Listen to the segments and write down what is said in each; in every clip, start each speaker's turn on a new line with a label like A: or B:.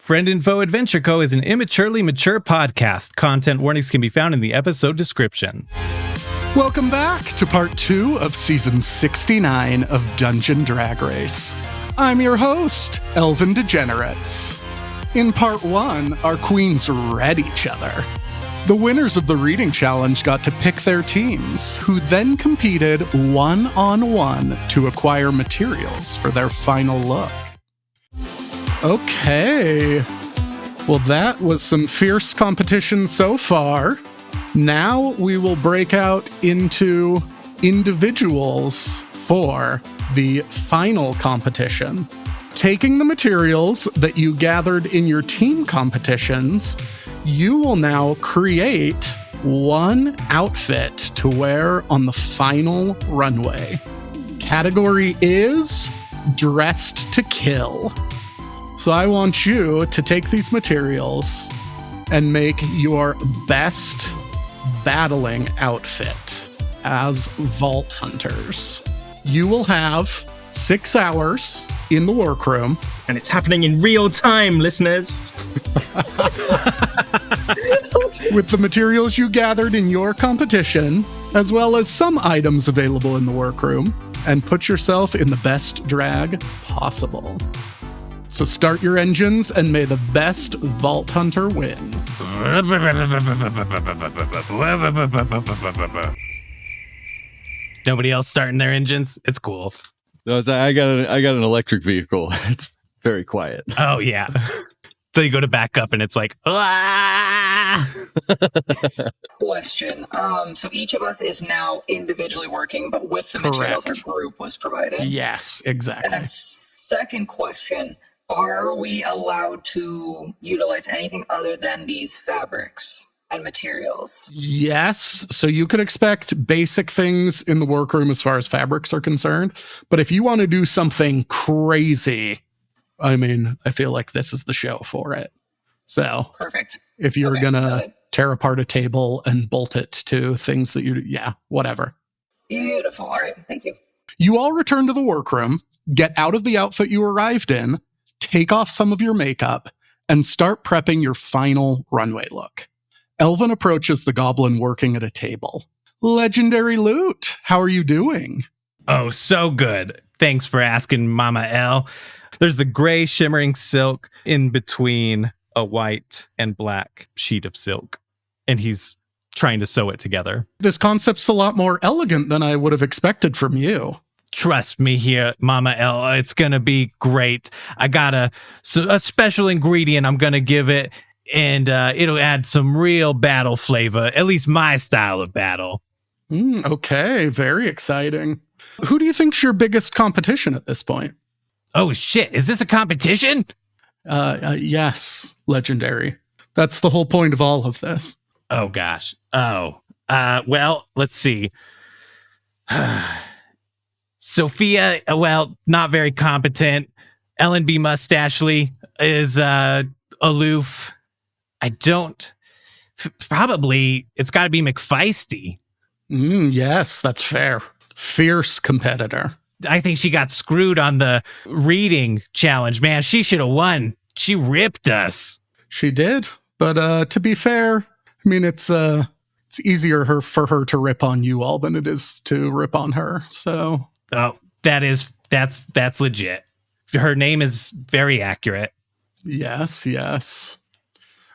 A: Friend Info Adventure Co. is an immaturely mature podcast. Content warnings can be found in the episode description.
B: Welcome back to part 2 of season 69 of Dungeon Drag Race. I'm your host, Elven Degenerates. In part 1, our queens read each other. The winners of the reading challenge got to pick their teams, who then competed one-on-one to acquire materials for their final look. Okay. Well, that was some fierce competition so far. Now we will break out into individuals for the final competition. Taking the materials that you gathered in your team competitions, you will now create one outfit to wear on the final runway. Category is Dressed to Kill. So I want you to take these materials and make your best battling outfit as Vault Hunters. You will have 6 hours in the workroom.
C: And it's happening in real time, listeners.
B: With the materials you gathered in your competition, as well as some items available in the workroom, and put yourself in the best drag possible. So start your engines and may the best Vault Hunter win.
A: Nobody else starting their engines? It's cool.
D: No, I got an electric vehicle. It's very quiet.
A: Oh, yeah. So you go to back up and it's like, ah!
E: Question. So each of us is now individually working, but with the materials our group was provided.
B: Yes, exactly.
E: And then second question. Are we allowed to utilize anything other than these fabrics and materials?
B: Yes. So you could expect basic things in the workroom as far as fabrics are concerned. But if you want to do something crazy, I mean, I feel like this is the show for it. So
E: perfect.
B: If you're going to tear apart a table and bolt it to things that whatever.
E: Beautiful. All right. Thank you.
B: You all return to the workroom, get out of the outfit you arrived in, take off some of your makeup, and start prepping your final runway look. Elven approaches the goblin working at a table. Legendary Loot, how are you doing?
A: Oh, so good. Thanks for asking, Mama L. There's the gray shimmering silk in between a white and black sheet of silk, and he's trying to sew it together.
B: This concept's a lot more elegant than I would have expected from you.
A: Trust me here, Mama L. It's going to be great. I got a special ingredient I'm going to give it, and it'll add some real battle flavor, at least my style of battle.
B: Okay, very exciting. Who do you think's your biggest competition at this point?
A: Oh, shit. Is this a competition?
B: Yes, Legendary. That's the whole point of all of this.
A: Oh, gosh. Oh, well, let's see. Sophia, well, not very competent. Ellen B. Mustachely is aloof. Probably, it's got to be McFeisty.
B: Yes, that's fair. Fierce competitor.
A: I think she got screwed on the reading challenge. Man, she should have won. She ripped us.
B: She did. But to be fair, I mean, it's easier for her to rip on you all than it is to rip on her. So.
A: Oh, that's legit. Her name is very accurate.
B: Yes.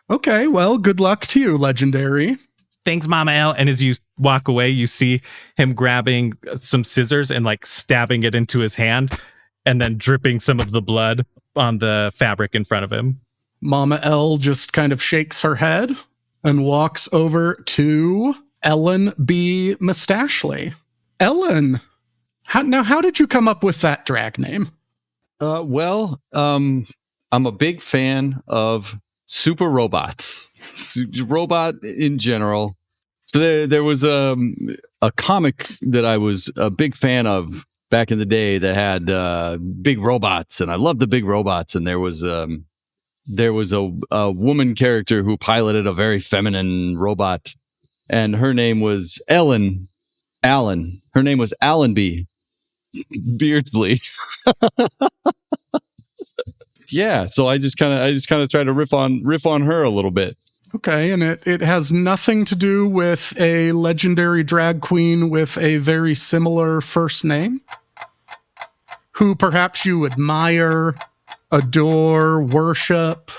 B: Okay, well, good luck to you, Legendary.
A: Thanks, Mama L. And as you walk away, you see him grabbing some scissors and like stabbing it into his hand and then dripping some of the blood on the fabric in front of him.
B: Mama L just kind of shakes her head and walks over to Ellen B. Mustachely. Ellen, how did you come up with that drag name?
D: Well, I'm a big fan of super robots, robot in general. So there was a comic that I was a big fan of back in the day that had big robots, and I loved the big robots. And there was a woman character who piloted a very feminine robot, and her name was Allen. Her name was Allenby Beardsley. yeah, so I just kind of try to riff on her a little bit.
B: Okay, and it has nothing to do with a legendary drag queen with a very similar first name, who perhaps you admire, adore, worship.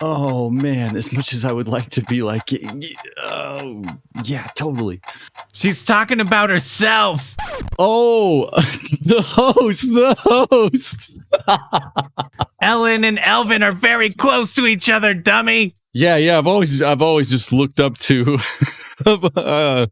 D: Oh man, as much as I would like to be like, oh yeah, totally.
A: She's talking about herself.
D: Oh, the host.
A: Ellen and Elven are very close to each other, dummy.
D: Yeah. I've always just looked up to. I've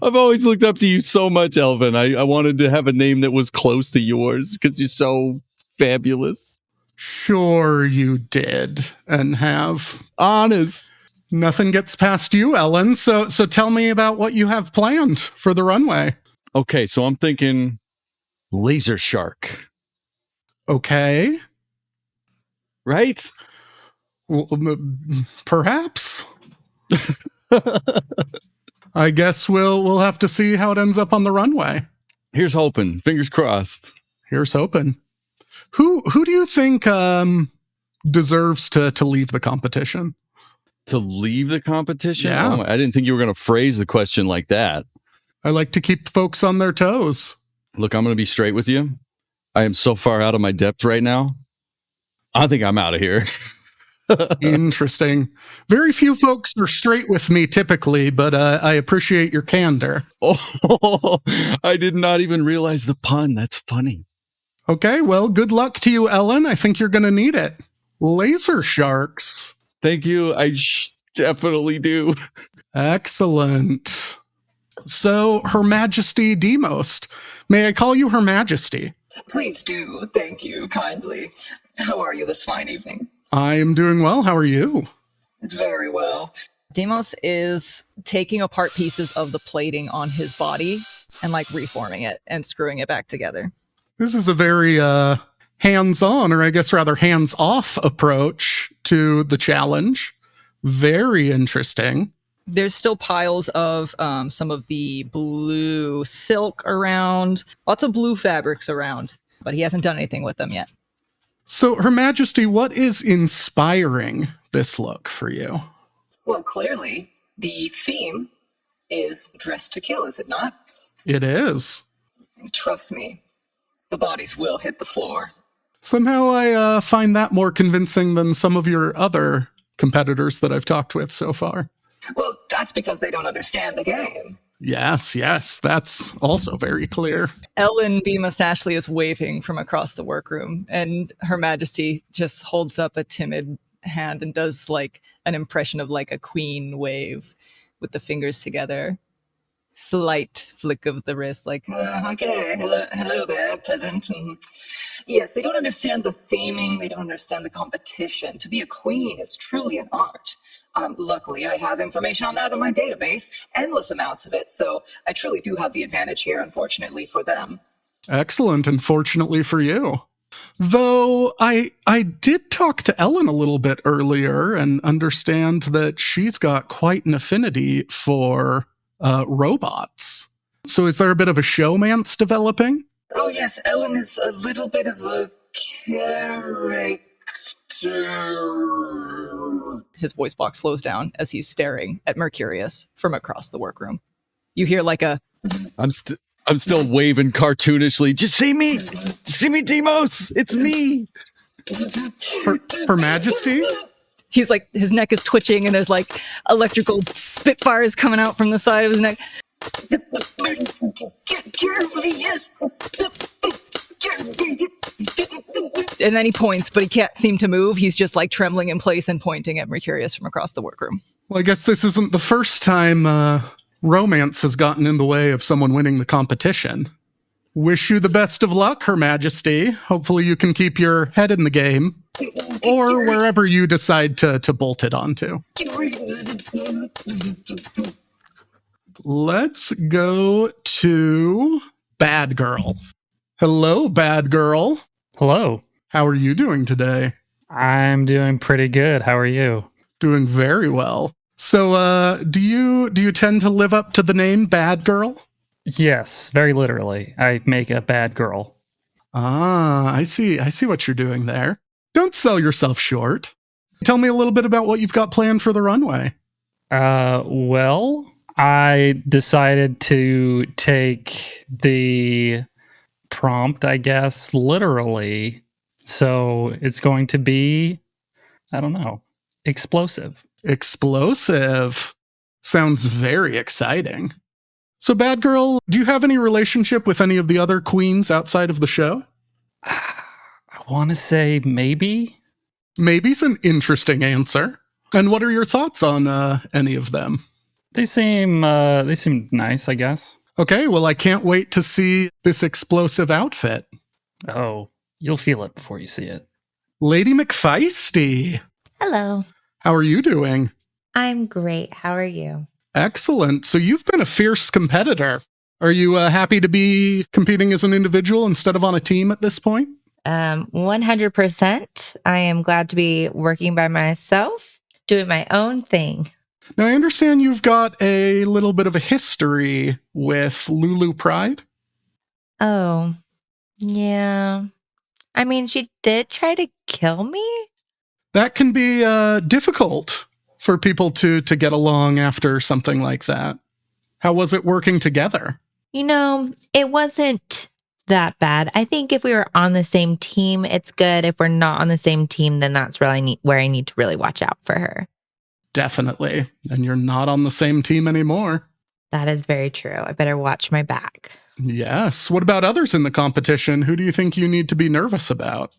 D: always looked up to you so much, Elven. I wanted to have a name that was close to yours because you're so fabulous.
B: Sure you did, and have.
D: Honest.
B: Nothing gets past you, Ellen. So tell me about what you have planned for the runway.
D: Okay, so I'm thinking laser shark.
B: Okay.
D: Right?
B: Well, perhaps. I guess we'll have to see how it ends up on the runway.
D: Here's hoping. Fingers crossed.
B: Here's hoping. Who do you think deserves to leave the competition?
D: To leave the competition?
B: Yeah.
D: Oh, I didn't think you were going to phrase the question like that.
B: I like to keep folks on their toes.
D: Look, I'm going to be straight with you. I am so far out of my depth right now. I think I'm out of here.
B: Interesting. Very few folks are straight with me typically, but I appreciate your candor.
D: Oh, I did not even realize the pun. That's funny.
B: Okay, well, good luck to you, Ellen. I think you're going to need it. Laser sharks.
D: Thank you. I definitely do.
B: Excellent. So, Her Majesty Deimost. May I call you Her Majesty?
E: Please do. Thank you kindly. How are you this fine evening?
B: I am doing well. How are you?
E: Very well.
F: Deimost is taking apart pieces of the plating on his body and like reforming it and screwing it back together.
B: This is a very hands-on, or I guess rather hands-off approach to the challenge. Very interesting.
F: There's still piles of some of the blue silk around, lots of blue fabrics around, but he hasn't done anything with them yet.
B: So, Her Majesty, what is inspiring this look for you?
E: Well, clearly, the theme is Dressed to Kill, is it not?
B: It is.
E: Trust me, the bodies will hit the floor.
B: Somehow I find that more convincing than some of your other competitors that I've talked with so far.
E: Well, that's because they don't understand the game.
B: Yes, that's also very clear.
F: Ellen B. Ashley is waving from across the workroom, and Her Majesty just holds up a timid hand and does like an impression of like a queen wave with the fingers together. Slight flick of the wrist, like,
E: Okay, hello there, peasant. Yes, they don't understand the theming, they don't understand the competition. To be a queen is truly an art. Luckily, I have information on that in my database, endless amounts of it, so I truly do have the advantage here, unfortunately, for them.
B: Excellent, unfortunately for you. Though I did talk to Ellen a little bit earlier and understand that she's got quite an affinity for robots. So is there a bit of a showmance developing?
E: Oh yes, Ellen is a little bit of a character.
F: his voice box slows down as he's staring at Mercurius from across the workroom. You hear like a...
D: I'm still waving cartoonishly. Just see me, Deimost. It's me.
B: Her Majesty?
F: He's like, his neck is twitching and there's like electrical spitfires coming out from the side of his neck.
E: Yes.
F: And then he points, but he can't seem to move. He's just like trembling in place and pointing at Mercurius from across the workroom.
B: Well, I guess this isn't the first time romance has gotten in the way of someone winning the competition. Wish you the best of luck, Her Majesty. Hopefully you can keep your head in the game. Or wherever you decide to bolt it onto. Let's go to Bad Girl. Hello, Bad Girl.
G: Hello.
B: How are you doing today?
G: I'm doing pretty good. How are you?
B: Doing very well. So, do you tend to live up to the name Bad Girl?
G: Yes, very literally. I make a bad girl.
B: Ah, I see what you're doing there. Don't sell yourself short. Tell me a little bit about what you've got planned for the runway.
G: Well, I decided to take the prompt, I guess, literally. So it's going to be, I don't know, explosive.
B: Explosive. Sounds very exciting. So, Bad Girl, do you have any relationship with any of the other queens outside of the show?
G: I want to say maybe.
B: Maybe's an interesting answer. And what are your thoughts on any of them?
G: They seem nice, I guess.
B: Okay, well, I can't wait to see this explosive outfit.
G: Oh, you'll feel it before you see it.
B: Lady McFeisty.
H: Hello.
B: How are you doing?
H: I'm great. How are you?
B: Excellent. So you've been a fierce competitor. Are you happy to be competing as an individual instead of on a team at this point?
H: 100%. I am glad to be working by myself, doing my own thing.
B: Now, I understand you've got a little bit of a history with Lulu Pride.
H: Oh, yeah. I mean, she did try to kill me.
B: That can be difficult for people to get along after something like that. How was it working together?
H: You know, it wasn't that bad. I think if we were on the same team, it's good. If we're not on the same team, then that's really where I need to really watch out for her.
B: Definitely. And you're not on the same team anymore.
H: That is very true. I better watch my back.
B: Yes. What about others in the competition? Who do you think you need to be nervous about?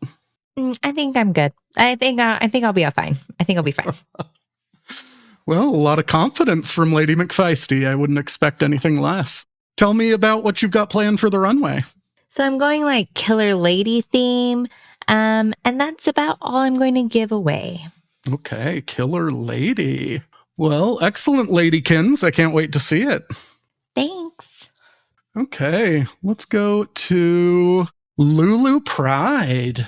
H: I think I'm good. I think I'll be fine. I think I'll be fine.
B: Well, a lot of confidence from Lady McFeisty. I wouldn't expect anything less. Tell me about what you've got planned for the runway.
H: So I'm going like killer lady theme, and that's about all I'm going to give away.
B: Okay, killer lady. Well, excellent, Ladykins. I can't wait to see it.
H: Thanks.
B: Okay, let's go to Lulu Pride.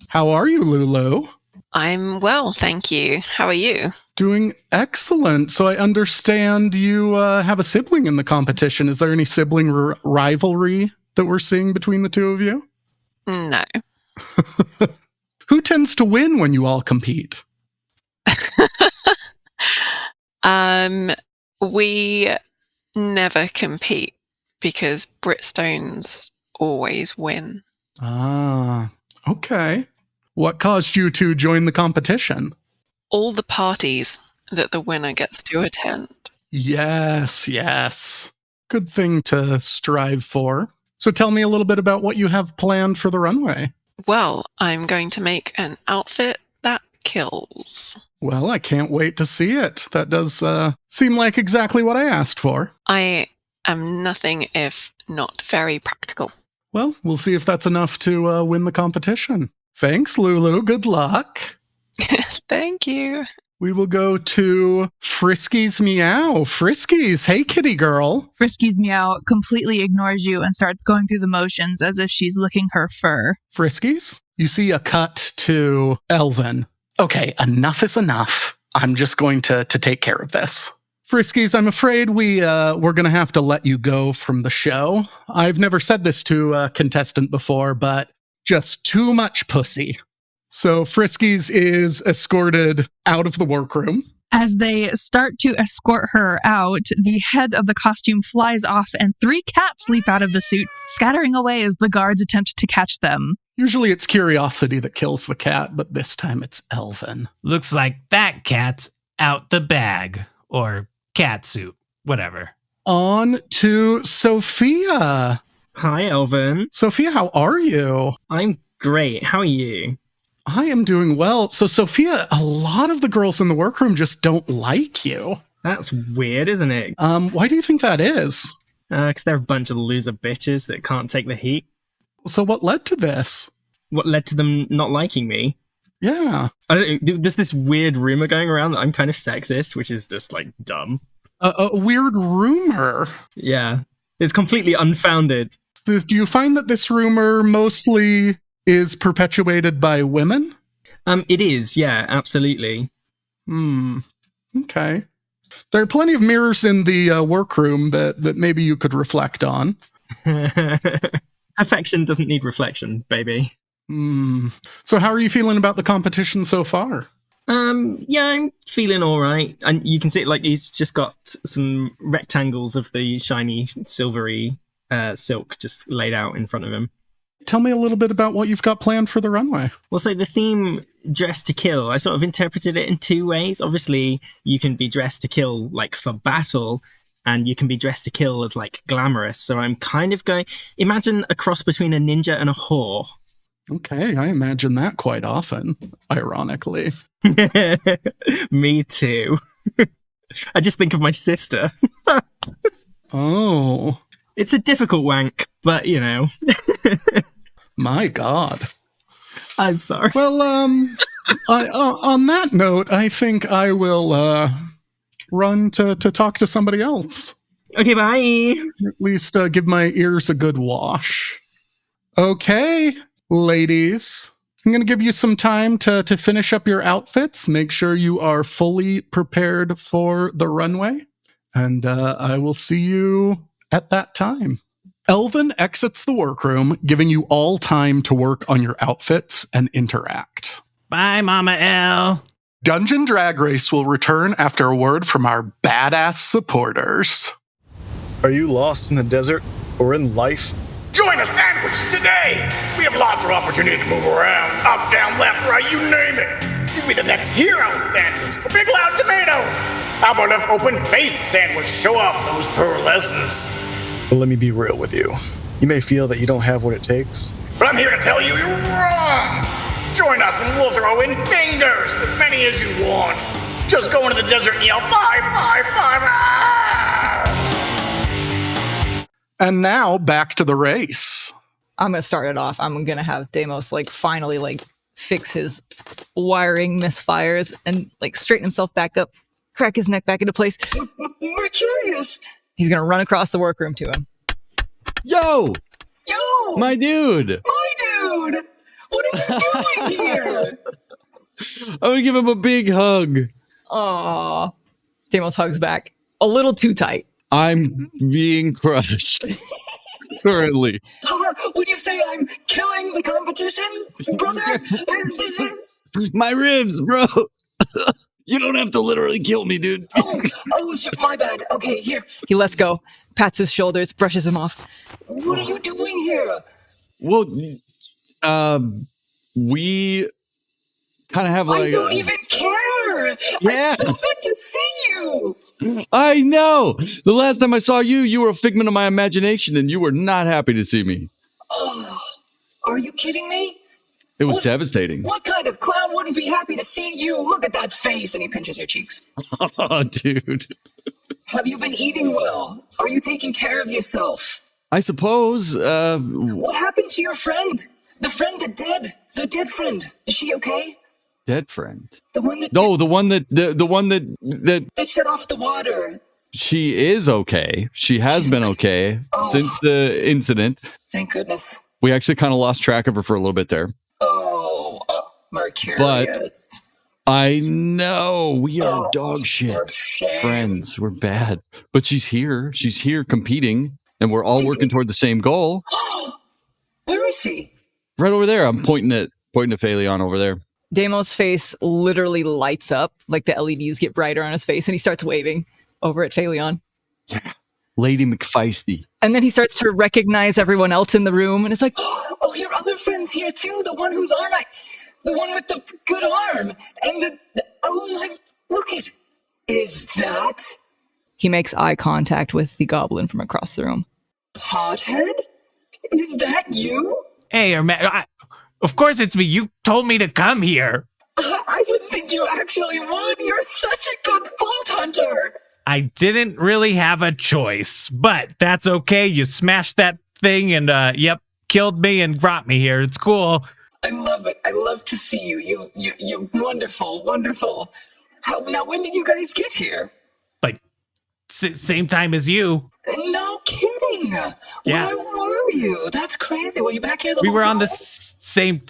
B: How are you, Lulu?
I: I'm well, thank you. How are you?
B: Doing excellent. So I understand you have a sibling in the competition. Is there any sibling rivalry that we're seeing between the two of you?
I: No.
B: Who tends to win when you all compete?
I: We never compete because Britstones always win.
B: Ah, okay. What caused you to join the competition?
I: All the parties that the winner gets to attend.
B: Yes. Good thing to strive for. So tell me a little bit about what you have planned for the runway.
I: Well, I'm going to make an outfit that kills.
B: Well, I can't wait to see it. That does seem like exactly what I asked for.
I: I am nothing if not very practical.
B: Well, we'll see if that's enough to win the competition. Thanks, Lulu. Good luck.
I: Thank you.
B: We will go to Friskies Meow. Friskies, hey kitty girl.
J: Friskies Meow completely ignores you and starts going through the motions as if she's licking her fur.
B: Friskies, you see a cut to Elven. Okay, enough is enough. I'm just going to take care of this. Friskies, I'm afraid we're going to have to let you go from the show. I've never said this to a contestant before, but just too much pussy. So Friskies is escorted out of the workroom.
J: As they start to escort her out, the head of the costume flies off and 3 cats leap out of the suit, scattering away as the guards attempt to catch them.
B: Usually it's curiosity that kills the cat, but this time it's Elven.
A: Looks like that cat's out the bag. Or cat suit. Whatever.
B: On to Sophia.
C: Hi, Elven.
B: Sophia, how are you?
C: I'm great. How are you?
B: I am doing well. So, Sophia, a lot of the girls in the workroom just don't like you.
C: That's weird, isn't it?
B: Why do you think that is?
C: Because they're a bunch of loser bitches that can't take the heat.
B: So what led to this?
C: What led to them not liking me?
B: Yeah.
C: There's this weird rumor going around that I'm kind of sexist, which is just, like, dumb.
B: A weird rumor?
C: Yeah. It's completely unfounded.
B: Do you find that this rumor mostly is perpetuated by women?
C: It is, yeah, absolutely.
B: Okay. There are plenty of mirrors in the workroom that maybe you could reflect on.
C: Perfection doesn't need reflection, baby.
B: So how are you feeling about the competition so far?
C: Yeah, I'm feeling all right. And you can see, like, he's just got some rectangles of the shiny, silvery silk just laid out in front of him.
B: Tell me a little bit about what you've got planned for the runway.
C: Well, so the theme, Dress to Kill, I sort of interpreted it in two ways. Obviously, you can be dressed to kill, like, for battle, and you can be dressed to kill as, like, glamorous. So I'm kind of going... Imagine a cross between a ninja and a whore.
B: Okay, I imagine that quite often, ironically.
C: Me too. I just think of my sister.
B: Oh.
C: It's a difficult wank, but, you know.
B: My God.
C: I'm sorry.
B: Well, on that note, I think I will run to talk to somebody else.
C: Okay, bye.
B: At least give my ears a good wash. Okay, ladies. I'm going to give you some time to finish up your outfits. Make sure you are fully prepared for the runway. And I will see you at that time. Elven exits the workroom, giving you all time to work on your outfits and interact.
A: Bye, Mama L.
B: Dungeon Drag Race will return after a word from our badass supporters.
K: Are you lost in the desert or in life?
L: Join us Sandwich today! We have lots of opportunity to move around. Up, down, left, right, you name it. You can be the next hero sandwich or Big Loud Tomatoes. How about an open face sandwich? Show off those pearlescents.
K: Well, let me be real with you. You may feel that you don't have what it takes,
L: but I'm here to tell you you're wrong. Join us and we'll throw in fingers, as many as you want. Just go into the desert and yell 5, 5, 5, ah!
B: And now back to the race.
F: I'm gonna start it off. I'm gonna have Deimost like finally like fix his wiring misfires and like straighten himself back up, crack his neck back into place.
E: Mercurius!
F: He's gonna run across the workroom to him.
D: Yo!
E: Yo!
D: My dude!
E: My dude! What are you doing here?
D: I'm gonna give him a big hug.
F: Aww. Deimost hugs back. A little too tight.
D: I'm being crushed. Currently.
E: Would you say I'm killing the competition, brother?
D: My ribs, bro! You don't have to literally kill me, dude.
E: Oh, shit, my bad. Okay, here.
F: He lets go, pats his shoulders, brushes him off.
E: What are you doing here?
D: Well, we kind of have like...
E: I don't even care!
D: Yeah.
E: It's so good to see you!
D: I know! The last time I saw you, you were a figment of my imagination, and you were not happy to see me.
E: Oh, are you kidding me?
D: It was devastating.
E: What kind of clown wouldn't be happy to see you? Look at that face. And he pinches your cheeks.
D: Oh, dude.
E: Have you been eating well? Are you taking care of yourself?
D: I suppose.
E: What happened to your friend? The friend that dead. The dead friend. Is she okay?
D: Dead friend?
E: The one that...
D: No, the one that...
E: That shut off the water.
D: She is okay. She has been okay since the incident.
E: Thank goodness.
D: We actually kind of lost track of her for a little bit there.
E: Mercurius.
D: But I know we are dog shit friends. We're bad. But she's here. She's here competing, and we're all working toward the same goal.
E: Where is she?
D: Right over there. I'm pointing at Phaleon over there.
F: Deimos' face literally lights up, like the LEDs get brighter on his face, and he starts waving over at Phaleon.
D: Yeah. Lady McFeisty.
F: And then he starts to recognize everyone else in the room, and it's like,
E: oh, your other friend's here too. The one whose arm the one with the good arm. And oh my, look it. Is that?
F: He makes eye contact with the goblin from across the room.
E: Pothead? Is that you?
A: Hey, of course it's me. You told me to come here.
E: I didn't think you actually would. You're such a good vault hunter.
A: I didn't really have a choice, but that's okay. You smashed that thing and, killed me and brought me here. It's cool.
E: I love it. I love to see you. You're wonderful, wonderful. Now, when did you guys get here?
A: Like, same time as you.
E: No kidding.
A: Yeah.
E: Where were you? That's crazy. Were you back here the whole time?
A: We were on the same...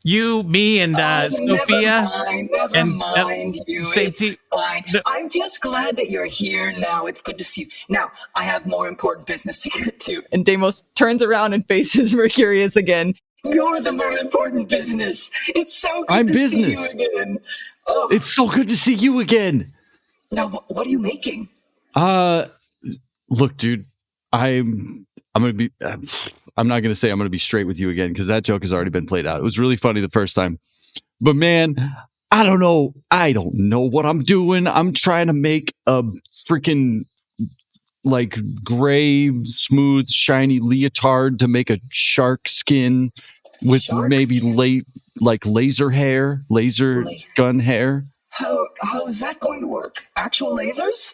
A: You, me, and Sophia.
E: Never mind you.
A: Sadie.
E: It's fine. I'm just glad that you're here now. It's good to see you. Now, I have more important business to get to.
F: And Deimost turns around and faces Mercurius again.
E: You're the more important business. It's so good to see you again. Oh.
D: It's so good to see you again.
E: Now, what are you making?
D: Look, dude, I'm not going to say I'm going to be straight with you again because that joke has already been played out. It was really funny the first time. But man, I don't know what I'm doing. I'm trying to make a freaking like gray, smooth, shiny leotard to make a shark skin with maybe laser gun hair.
E: How is that going to work? Actual lasers?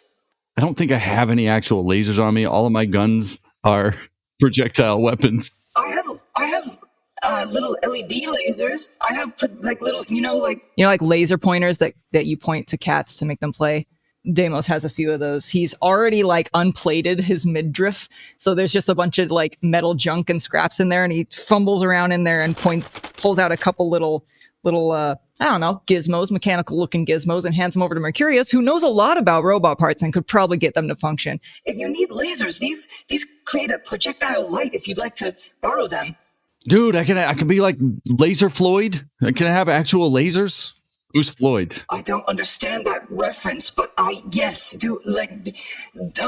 D: I don't think I have any actual lasers on me. All of my guns are projectile weapons.
E: I have little LED lasers. I have like little,
F: like laser pointers that you point to cats to make them play. Deimost has a few of those. He's already like unplated his midriff, so there's just a bunch of like metal junk and scraps in there, and he fumbles around in there and pulls out a couple little I don't know, gizmos, mechanical looking gizmos, and hands them over to Mercurius, who knows a lot about robot parts and could probably get them to function.
E: If you need lasers, these create a projectile light if you'd like to borrow them.
D: Dude, I can be like Laser Floyd. Can I have actual lasers? Who's Floyd?
E: I don't understand that reference, but don't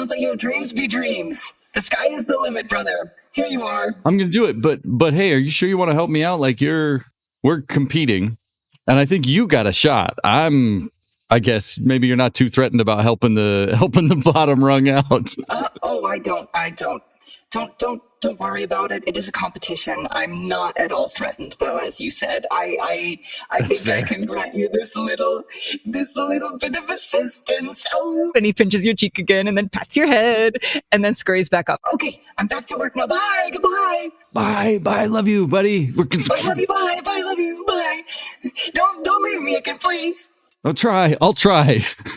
E: let your dreams be dreams. The sky is the limit, brother. Here you are.
D: I'm gonna do it, but hey, are you sure you want to help me out? Like we're competing, and I think you got a shot. I guess maybe you're not too threatened about helping the bottom rung out.
E: I don't. Don't worry about it. It is a competition. I'm not at all threatened, though, as you said. I think I can grant you this little bit of assistance. Oh.
F: And he pinches your cheek again and then pats your head and then scurries back up.
E: Okay, I'm back to work now. Bye. Goodbye.
D: Bye. Love you, buddy.
E: I love you. Bye. Love you. Bye. Don't leave me again, please.
D: I'll try.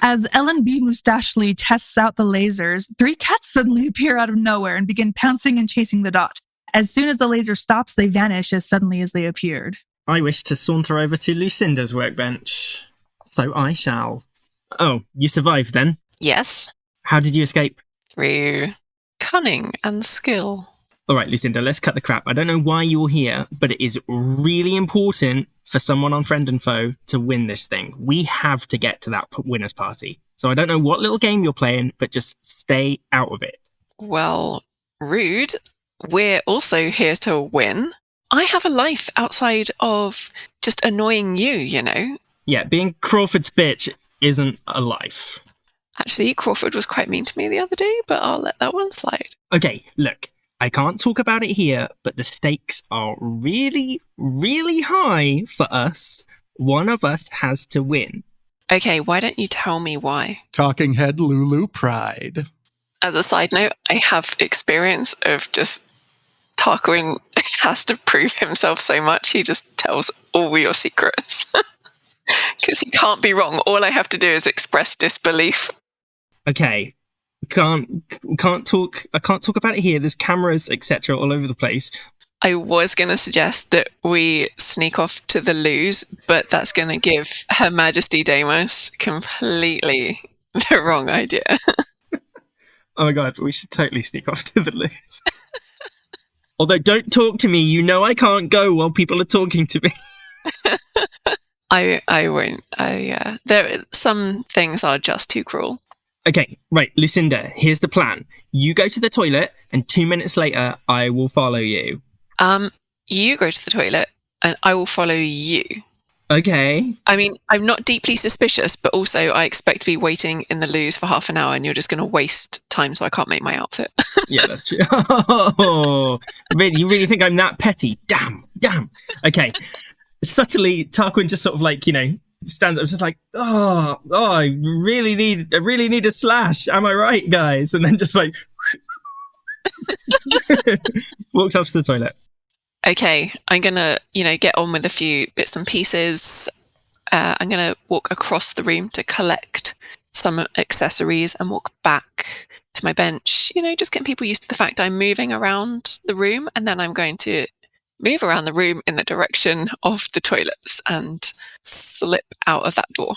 J: As Ellen B. Mustachely tests out the lasers, 3 cats suddenly appear out of nowhere and begin pouncing and chasing the dot. As soon as the laser stops, they vanish as suddenly as they appeared.
C: I wish to saunter over to Lucinda's workbench. So I shall. Oh, you survived then?
I: Yes.
C: How did you escape?
I: Through cunning and skill.
C: All right, Lucinda, let's cut the crap. I don't know why you're here, but it is really important for someone on Friend and Foe to win this thing. We have to get to that winner's party. So I don't know what little game you're playing, but just stay out of it.
I: Well, rude. We're also here to win. I have a life outside of just annoying you, you know?
C: Yeah, being Crawford's bitch isn't a life.
I: Actually, Crawford was quite mean to me the other day, but I'll let that one slide.
C: Okay, look. I can't talk about it here, but the stakes are really, really high for us. One of us has to win.
I: Okay, why don't you tell me why?
B: Talking head Lulu Pride.
I: As a side note, I have experience of just Tarquin has to prove himself so much, he just tells all your secrets. Because he can't be wrong. All I have to do is express disbelief.
C: Okay. I can't talk about it here. There's cameras, etc. all over the place.
I: I was going to suggest that we sneak off to the loos, but that's going to give Her Majesty Deimost completely the wrong idea.
C: Oh my god, we should totally sneak off to the loos. Although, don't talk to me. You know I can't go while people are talking to me.
I: I won't. Some things are just too cruel.
C: Okay, right, Lucinda, here's the plan. You go to the toilet, and 2 minutes later, I will follow you.
I: You go to the toilet, and I will follow you.
C: Okay.
I: I mean, I'm not deeply suspicious, but also I expect to be waiting in the loos for half an hour, and you're just going to waste time so I can't make my outfit.
C: Yeah, that's true. Oh, really? You really think I'm that petty? Damn. Okay. Subtly, Tarquin just sort of like, stands up, just like, I really need a slash. Am I right, guys? And then just like walks off to the toilet.
I: Okay, I'm gonna, get on with a few bits and pieces. I'm gonna walk across the room to collect some accessories and walk back to my bench. Just getting people used to the fact I'm moving around the room, and then I'm going to move around the room in the direction of the toilets and slip out of that door.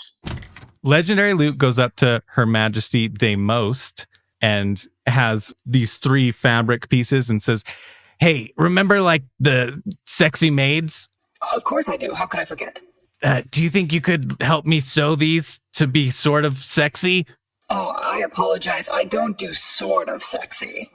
A: Legendary Luke goes up to Her Majesty Deimost and has these 3 fabric pieces and says, hey, remember like the sexy maids?
E: Of course I do. How could I forget?
A: Do you think you could help me sew these to be sort of sexy?
E: Oh, I apologize. I don't do sort of sexy.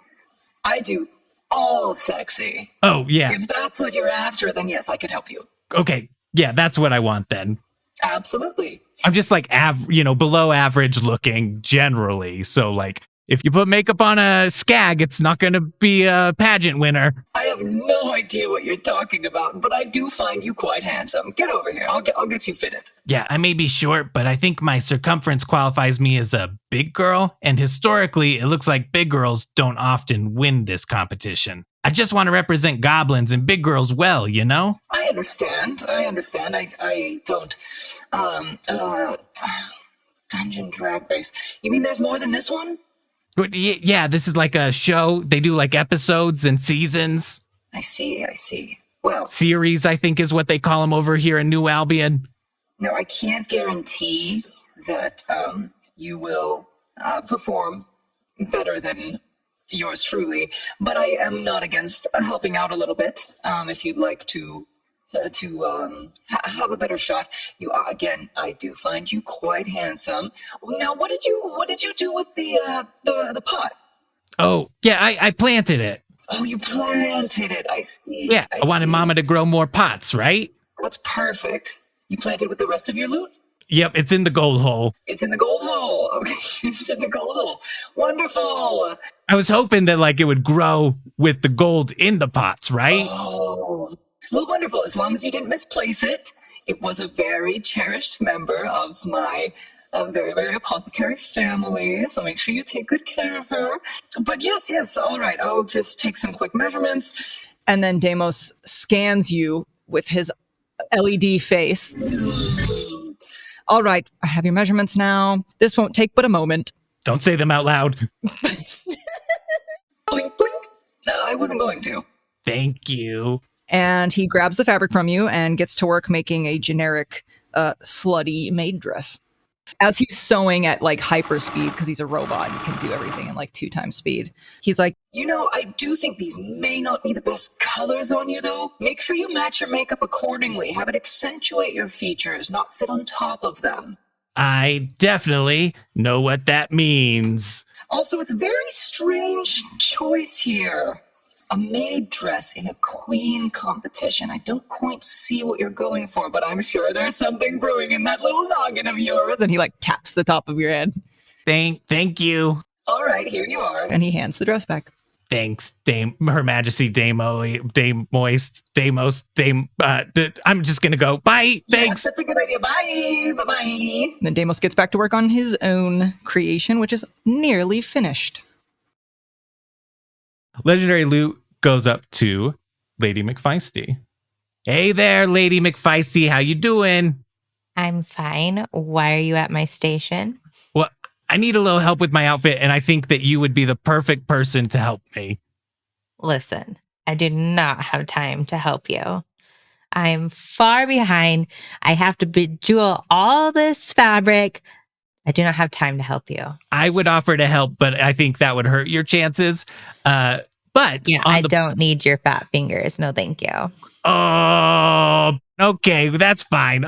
E: I do all sexy.
A: Oh, yeah.
E: If that's what you're after, then yes, I could help you.
A: Okay. Yeah, that's what I want then.
E: Absolutely.
A: I'm just like, below average looking generally. So like, if you put makeup on a skag, it's not going to be a pageant winner.
E: I have no idea what you're talking about, but I do find you quite handsome. Get over here. I'll get you fitted.
A: Yeah, I may be short, but I think my circumference qualifies me as a big girl. And historically, it looks like big girls don't often win this competition. I just want to represent goblins and big girls well, you know?
E: I understand. I don't... Dungeon Drag Race. You mean there's more than this one?
A: Yeah, this is like a show. They do like episodes and seasons.
E: I see. Well...
A: Series, I think, is what they call them over here in New Albion.
E: No, I can't guarantee that you will perform better than yours truly, but I am not against helping out a little bit. If you'd like to have a better shot, you are, again, I do find you quite handsome. Now, what did you do with the pot?
A: Oh, yeah, I planted it.
E: Oh, you planted it. I see.
A: Yeah, I wanted Mama to grow more pots, right?
E: That's perfect. You planted with the rest of your loot?
A: Yep, it's in the gold hole.
E: It's in the gold hole. Okay, it's in the gold hole. Wonderful.
A: I was hoping that like it would grow with the gold in the pots, right?
E: Oh, well, wonderful. As long as you didn't misplace it. It was a very cherished member of my very, very apothecary family, so make sure you take good care of her. But yes, all right. I'll just take some quick measurements.
F: And then Deimos scans you with his LED face. All right, I have your measurements now. This won't take but a moment.
A: Don't say them out loud.
E: Blink, blink. No, I wasn't going to.
A: Thank you.
F: And he grabs the fabric from you and gets to work making a generic slutty maid dress. As he's sewing at like hyper speed, because he's a robot, he can do everything in like 2 times speed. He's like,
E: you know, I do think these may not be the best colors on you, though. Make sure you match your makeup accordingly. Have it accentuate your features, not sit on top of them.
A: I definitely know what that means.
E: Also, it's a very strange choice here. A maid dress in a queen competition. I don't quite see what you're going for, but I'm sure there's something brewing in that little noggin of yours.
F: and he like taps the top of your head.
A: Thank you.
E: All right, here you are.
F: And he hands the dress back.
A: Thanks, Her Majesty Deimost. I'm just gonna go. Bye. Thanks.
E: Yes, that's a good idea. Bye. Bye-bye.
F: And then Deimos gets back to work on his own creation, which is nearly finished.
A: Legendary Luke goes up to Lady McFeisty. Hey there, Lady McFeisty. How you doing?
H: I'm fine. Why are you at my station?
A: Well, I need a little help with my outfit, and I think that you would be the perfect person to help me.
H: Listen, I do not have time to help you. I'm far behind. I have to bejewel all this fabric. I do not have time to help you.
A: I would offer to help, but I think that would hurt your chances. But
H: yeah, I don't need your fat fingers. No, thank you.
A: Oh, okay, that's fine.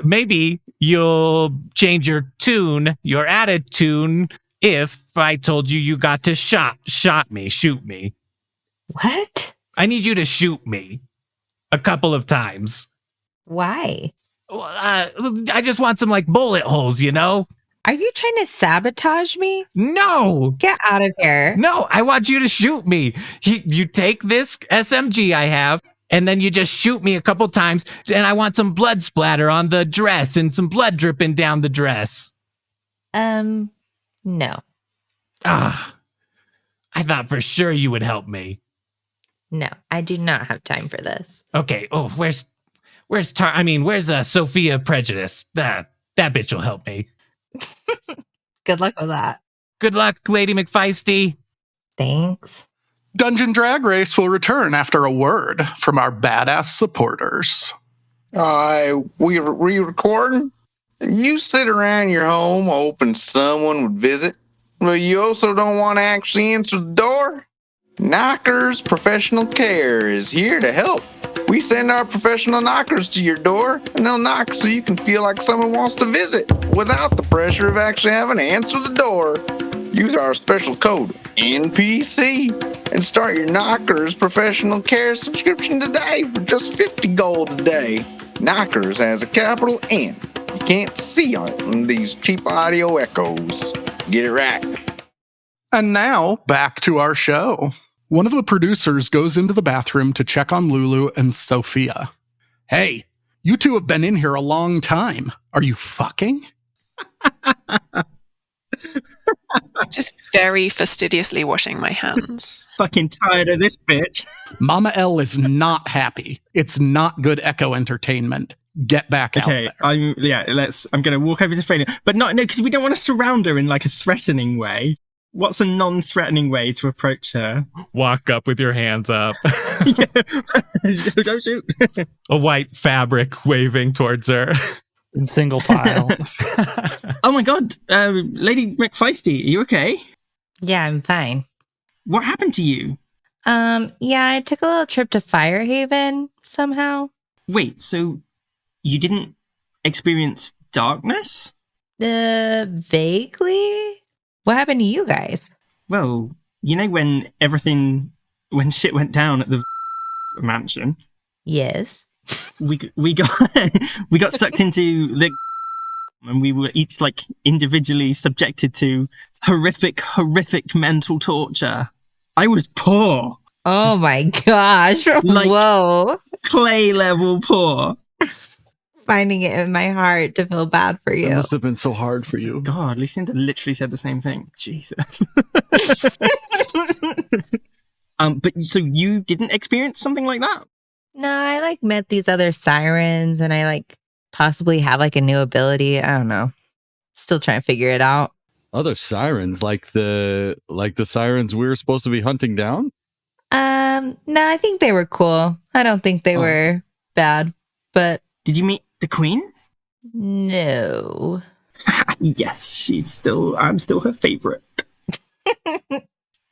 A: Maybe you'll change your tune, your attitude, if I told you got to shoot me.
H: What?
A: I need you to shoot me a couple of times.
H: Why?
A: I just want some like bullet holes, you know?
H: Are you trying to sabotage me?
A: No!
H: Get out of here.
A: No, I want you to shoot me. You take this SMG I have, and then you just shoot me a couple times, and I want some blood splatter on the dress and some blood dripping down the dress.
H: No.
A: I thought for sure you would help me.
H: No, I do not have time for this.
A: Okay. Oh, where's Sophia Prejudice? That bitch will help me.
H: Good luck with that.
A: Good luck, Lady McFeisty.
H: Thanks.
B: Dungeon Drag Race will return after a word from our badass supporters.
M: We re-recording? You sit around your home hoping someone would visit, but you also don't want to actually answer the door? Knockers Professional Care is here to help. We send our professional knockers to your door, and they'll knock so you can feel like someone wants to visit without the pressure of actually having to answer the door. Use our special code NPC and start your Knockers Professional Care subscription today for just 50 gold a day. Knockers has a capital N. You can't see on these cheap audio echoes. Get it right.
B: And now, back to our show. One of the producers goes into the bathroom to check on Lulu and Sophia. Hey, you two have been in here a long time. Are you fucking?
I: Just very fastidiously washing my hands.
C: Fucking tired of this bitch.
B: Mama L is not happy. It's not good echo entertainment. Get back out there.
C: I'm gonna walk over to Freda, but no, because we don't want to surround her in like a threatening way. What's a non-threatening way to approach her?
A: Walk up with your hands up.
C: Don't shoot.
A: A white fabric waving towards her.
G: In single file.
C: Oh my god, Lady McFeisty, are you okay?
H: Yeah, I'm fine.
C: What happened to you?
H: Yeah, I took a little trip to Firehaven somehow.
C: Wait, so you didn't experience darkness?
H: Vaguely? What happened to you guys?
C: Well, you know when shit went down at the mansion?
H: Yes.
C: We got sucked into the and we were each like individually subjected to horrific mental torture. I was poor.
H: Oh my gosh.
C: Like,
H: whoa.
C: Clay level poor.
H: Finding it in my heart to feel bad for you.
D: It must have been so hard for you.
C: God, Lucinda literally said the same thing. Jesus. But so you didn't experience something like that?
H: No, I like met these other sirens and I like possibly have like a new ability. I don't know. Still trying to figure it out.
D: Other sirens, like the sirens we were supposed to be hunting down?
H: No, I think they were cool. I don't think they were bad, but
C: did you meet the Queen?
H: No.
C: Yes, I'm still her favorite.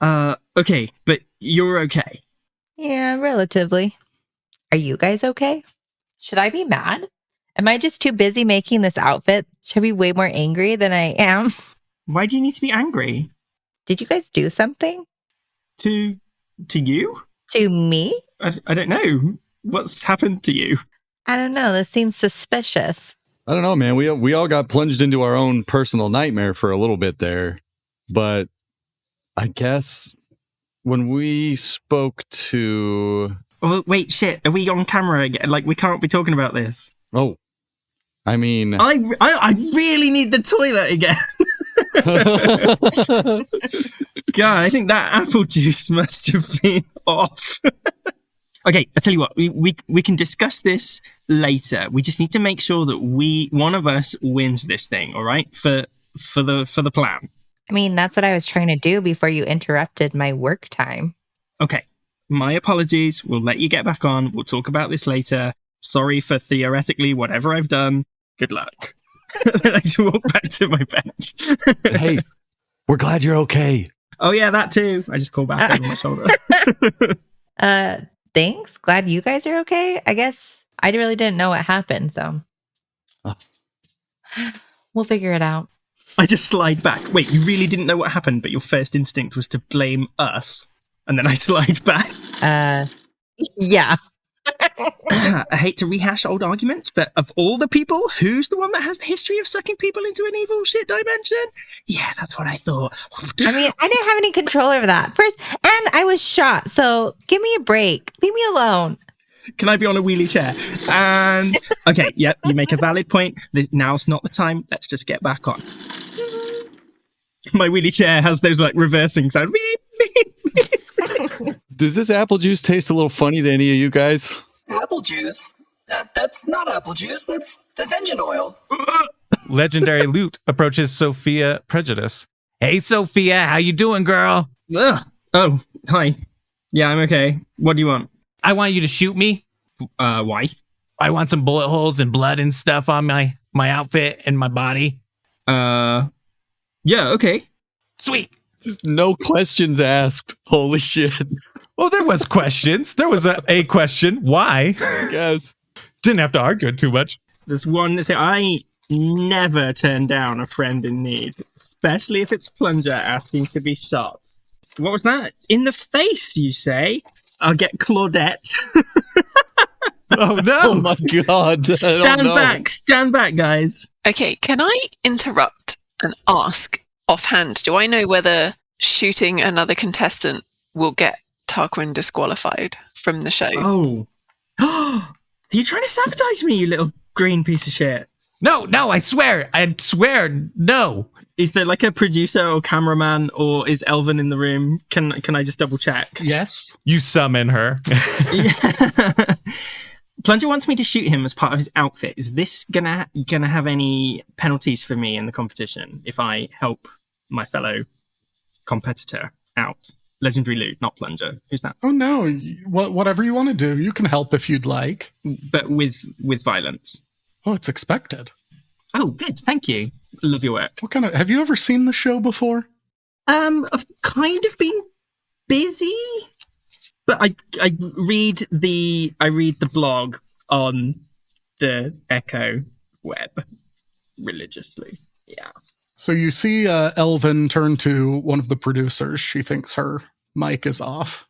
C: Okay, but you're okay.
H: Yeah, relatively. Are you guys okay? Should I be mad? Am I just too busy making this outfit? Should I be way more angry than I am?
C: Why do you need to be angry?
H: Did you guys do something?
C: To you?
H: To me?
C: I don't know. What's happened to you?
H: I don't know. This seems suspicious.
D: I don't know, man. We all got plunged into our own personal nightmare for a little bit there. But I guess when we spoke to...
C: Oh, wait, shit. Are we on camera again? Like, we can't be talking about this.
D: Oh. I mean...
C: I really need the toilet again. God, I think that apple juice must have been off. Okay, I tell you what, we can discuss this later. We just need to make sure that one of us wins this thing, all right? For the plan.
H: I mean, that's what I was trying to do before you interrupted my work time.
C: Okay, my apologies. We'll let you get back on. We'll talk about this later. Sorry for theoretically whatever I've done. Good luck. Then I just walk back to my bench.
D: Hey, we're glad you're okay.
C: Oh yeah, that too. I just call back over my shoulder.
H: Thanks. Glad you guys are okay. I guess I really didn't know what happened, so we'll figure it out.
C: I just slide back. Wait, you really didn't know what happened, but your first instinct was to blame us, and then I slide back.
H: Yeah.
C: I hate to rehash old arguments, but of all the people, who's the one that has the history of sucking people into an evil shit dimension? Yeah, that's what I thought.
H: I mean, I didn't have any control over that. First, and I was shot, so give me a break. Leave me alone.
C: Can I be on a wheelie chair? And okay, yep, you make a valid point. Now's not the time. Let's just get back on. My wheelie chair has those like reversing sound.
D: Does this apple juice taste a little funny to any of you guys?
E: Apple juice? That's not apple juice. That's engine oil.
A: Legendary Loot approaches Sophia Prejudice. Hey, Sophia, how you doing, girl?
C: Ugh. Oh, hi. Yeah, I'm okay. What do you want?
A: I want you to shoot me.
C: Why?
A: I want some bullet holes and blood and stuff on my outfit and my body.
C: Yeah, okay.
A: Sweet.
D: Just no questions asked. Holy shit.
A: Well, there was questions. There was a question. Why?
D: I guess.
A: Didn't have to argue it too much.
C: There's one thing. I never turn down a friend in need, especially if it's Plunger asking to be shot. What was that? In the face, you say? I'll get Claudette.
A: Oh, no.
D: Oh, my God.
C: Stand back, guys.
I: Okay, can I interrupt and ask offhand, do I know whether shooting another contestant will get Tarquin disqualified from the show?
C: Oh. Are you trying to sabotage me, you little green piece of shit?
A: No, I swear, no. Is
C: there like a producer or cameraman, or is Elven in the room? Can I just double check?
B: Yes.
A: You summon her.
C: Yeah. Plunger wants me to shoot him as part of his outfit. Is this gonna have any penalties for me in the competition if I help my fellow competitor out? Legendary Loot, not Plunger. Who's that?
B: Oh no, whatever you want to do, you can help if you'd like.
C: But with violence.
B: Oh, it's expected.
C: Oh, good. Thank you. Love your work.
B: What kind of? Have you ever seen the show before?
C: I've kind of been busy, but I read the blog on the Echo web religiously. Yeah.
B: So you see Elven turn to one of the producers. She thinks her mic is off.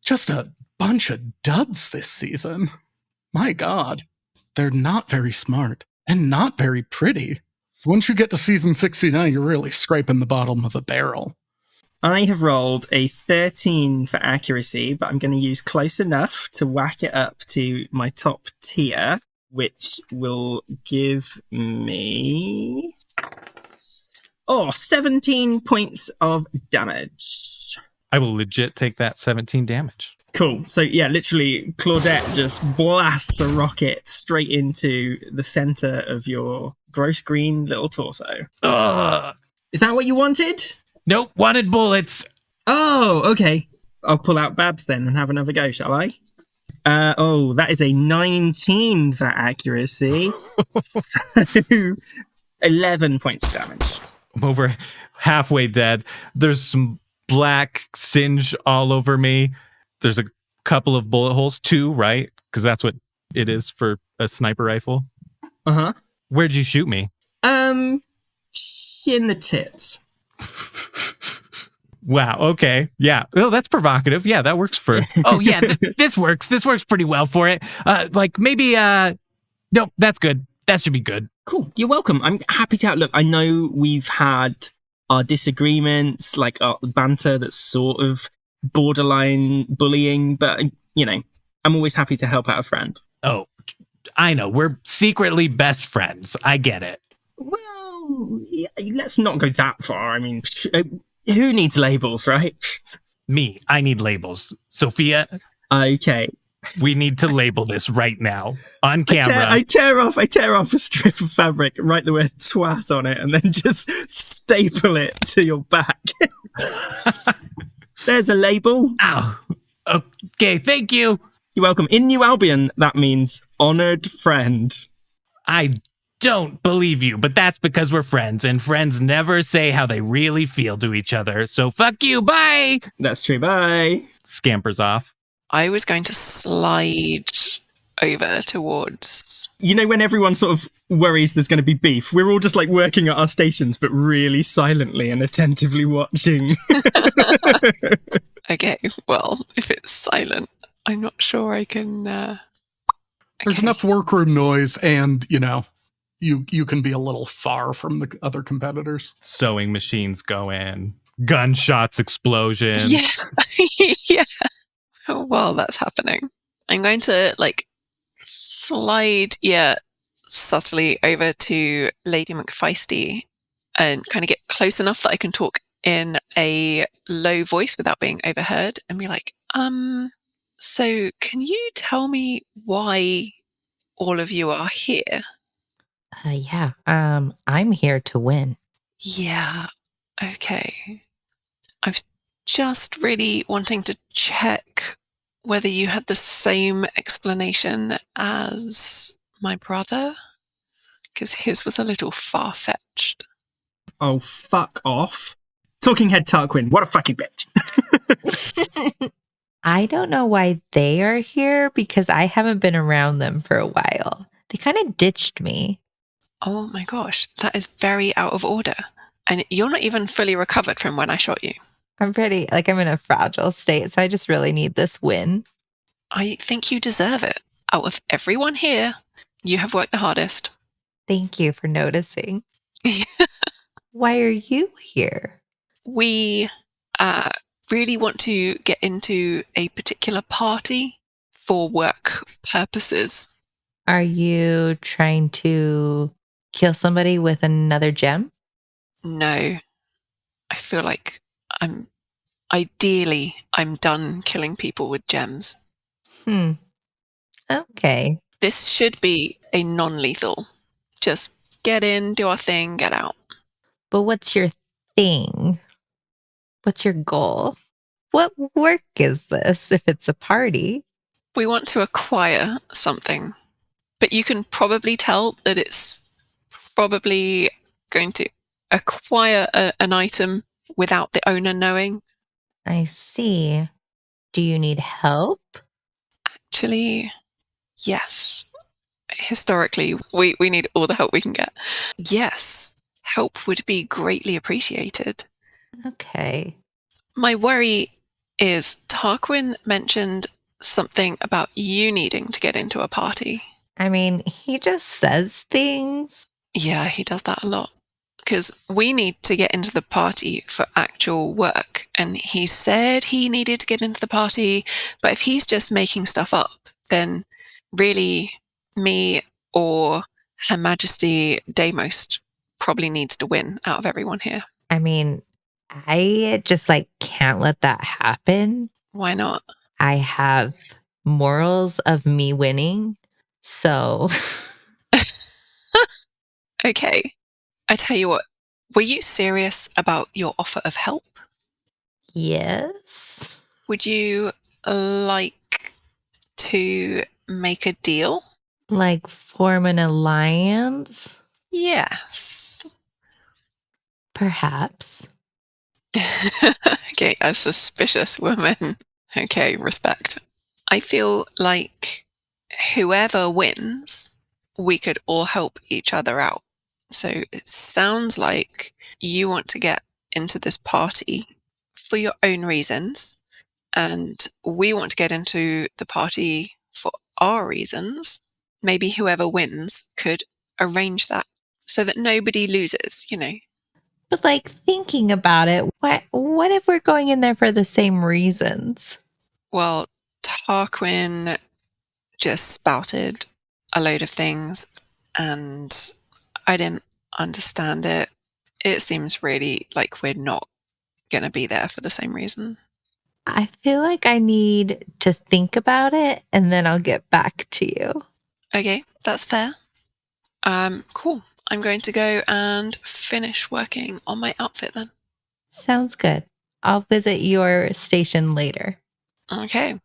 B: Just a bunch of duds this season. My God. They're not very smart and not very pretty. Once you get to season 69, you're really scraping the bottom of the barrel.
C: I have rolled a 13 for accuracy, but I'm going to use close enough to whack it up to my top tier, which will give me 17 points of damage.
A: I will legit take that 17 damage.
C: Cool. So yeah, literally Claudette just blasts a rocket straight into the center of your gross green little torso.
A: Ugh.
C: Is that what you wanted?
A: Nope, wanted bullets.
C: Oh, okay. I'll pull out Babs then and have another go, shall I? That is a 19 for accuracy. So 11 points of damage.
A: I'm over halfway dead. There's some black singe all over me. There's a couple of bullet holes, 2, right? Because that's what it is for a sniper rifle.
C: Uh-huh.
A: Where'd you shoot me?
C: In the tits.
A: Wow, okay. Yeah. Oh, that's provocative. Yeah, that works for... Oh, yeah, this works. This works pretty well for it. Nope, that's good. That should be good.
C: Cool. You're welcome. I'm happy to Look, I know we've had our disagreements, like our banter that's sort of borderline bullying, but, I'm always happy to help out a friend.
A: Oh, I know. We're secretly best friends. I get it.
C: Well, yeah, let's not go that far. I mean, who needs labels, right?
A: Me. I need labels. Sophia.
C: Okay.
A: We need to label this right now on camera.
C: I tear off a strip of fabric, write the word twat on it, and then just staple it to your back. There's a label.
A: Ow. Okay, thank you.
C: You're welcome. In New Albion, that means honored friend.
A: I don't believe you, but that's because we're friends, and friends never say how they really feel to each other. So fuck you, bye!
C: That's true, bye.
A: Scampers off.
I: I was going to slide over towards...
C: when everyone sort of worries there's going to be beef, we're all just like working at our stations, but really silently and attentively watching.
I: Okay, well, if it's silent, I'm not sure I can...
B: There's enough workroom noise and, you can be a little far from the other competitors.
A: Sewing machines go in. Gunshots, explosions.
I: Yeah. Yeah. While that's happening, I'm going to, slide, subtly over to Lady McFeisty and kind of get close enough that I can talk in a low voice without being overheard and be like, so can you tell me why all of you are here?
H: Yeah, I'm here to win.
I: Yeah, okay. I've just really wanting to check whether you had the same explanation as my brother, because his was a little far-fetched.
C: Oh, fuck off. Talking head Tarquin, what a fucking bitch.
H: I don't know why they are here because I haven't been around them for a while. They kind of ditched me.
I: Oh my gosh, that is very out of order. And you're not even fully recovered from when I shot you.
H: I'm in a fragile state, so I just really need this win.
I: I think you deserve it. Out of everyone here, you have worked the hardest.
H: Thank you for noticing. Why are you here?
I: We really want to get into a particular party for work purposes.
H: Are you trying to kill somebody with another gem?
I: No. I feel like I'm done killing people with gems.
H: Okay.
I: This should be a non-lethal. Just get in, do our thing, get out.
H: But what's your thing? What's your goal? What work is this if it's a party?
I: We want to acquire something, but you can probably tell that it's probably going to acquire an item without the owner knowing.
H: I see. Do you need help?
I: Actually, yes. Historically, we need all the help we can get. Yes, help would be greatly appreciated.
H: Okay.
I: My worry is Tarquin mentioned something about you needing to get into a party.
H: I mean, he just says things.
I: Yeah, he does that a lot. Because we need to get into the party for actual work. And he said he needed to get into the party, but if he's just making stuff up, then really me or Her Majesty Deimost probably needs to win out of everyone here.
H: I mean, I just can't let that happen.
I: Why not?
H: I have morals of me winning. So.
I: Okay. I tell you what, were you serious about your offer of help?
H: Yes.
I: Would you like to make a deal?
H: Like form an alliance?
I: Yes.
H: Perhaps.
I: Okay, a suspicious woman. Okay, respect. I feel like whoever wins, we could all help each other out. So it sounds like you want to get into this party for your own reasons, and we want to get into the party for our reasons. Maybe whoever wins could arrange that so that nobody loses, you know.
H: But thinking about it, what if we're going in there for the same reasons?
I: Well, Tarquin just spouted a load of things and I didn't understand it. It seems really like we're not going to be there for the same reason.
H: I feel like I need to think about it and then I'll get back to you.
I: Okay, that's fair. Cool. I'm going to go and finish working on my outfit then.
H: Sounds good. I'll visit your station later.
I: Okay.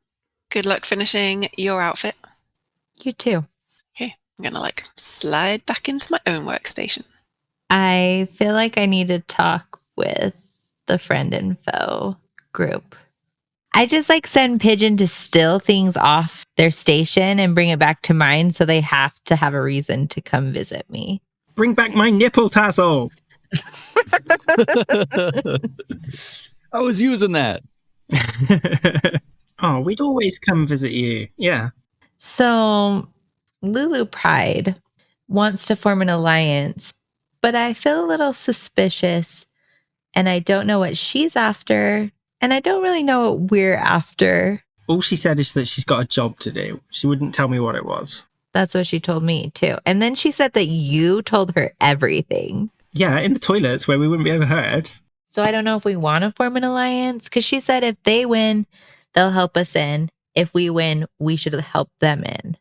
I: Good luck finishing your outfit.
H: You too.
I: Okay, I'm going to slide back into my own workstation.
H: I feel like I need to talk with the friend and foe group. I just send Pigeon to steal things off their station and bring it back to mine so they have to have a reason to come visit me.
C: Bring back my nipple tassel.
D: I was using that.
C: Oh, we'd always come visit you. Yeah.
H: So Lulu Pride wants to form an alliance, but I feel a little suspicious and I don't know what she's after and I don't really know what we're after.
C: All she said is that she's got a job to do. She wouldn't tell me what it was.
H: That's what she told me too. And then she said that you told her everything.
C: Yeah, in the toilets where we wouldn't be overheard.
H: So I don't know if we want to form an alliance because she said if they win, they'll help us in. If we win, we should help them in.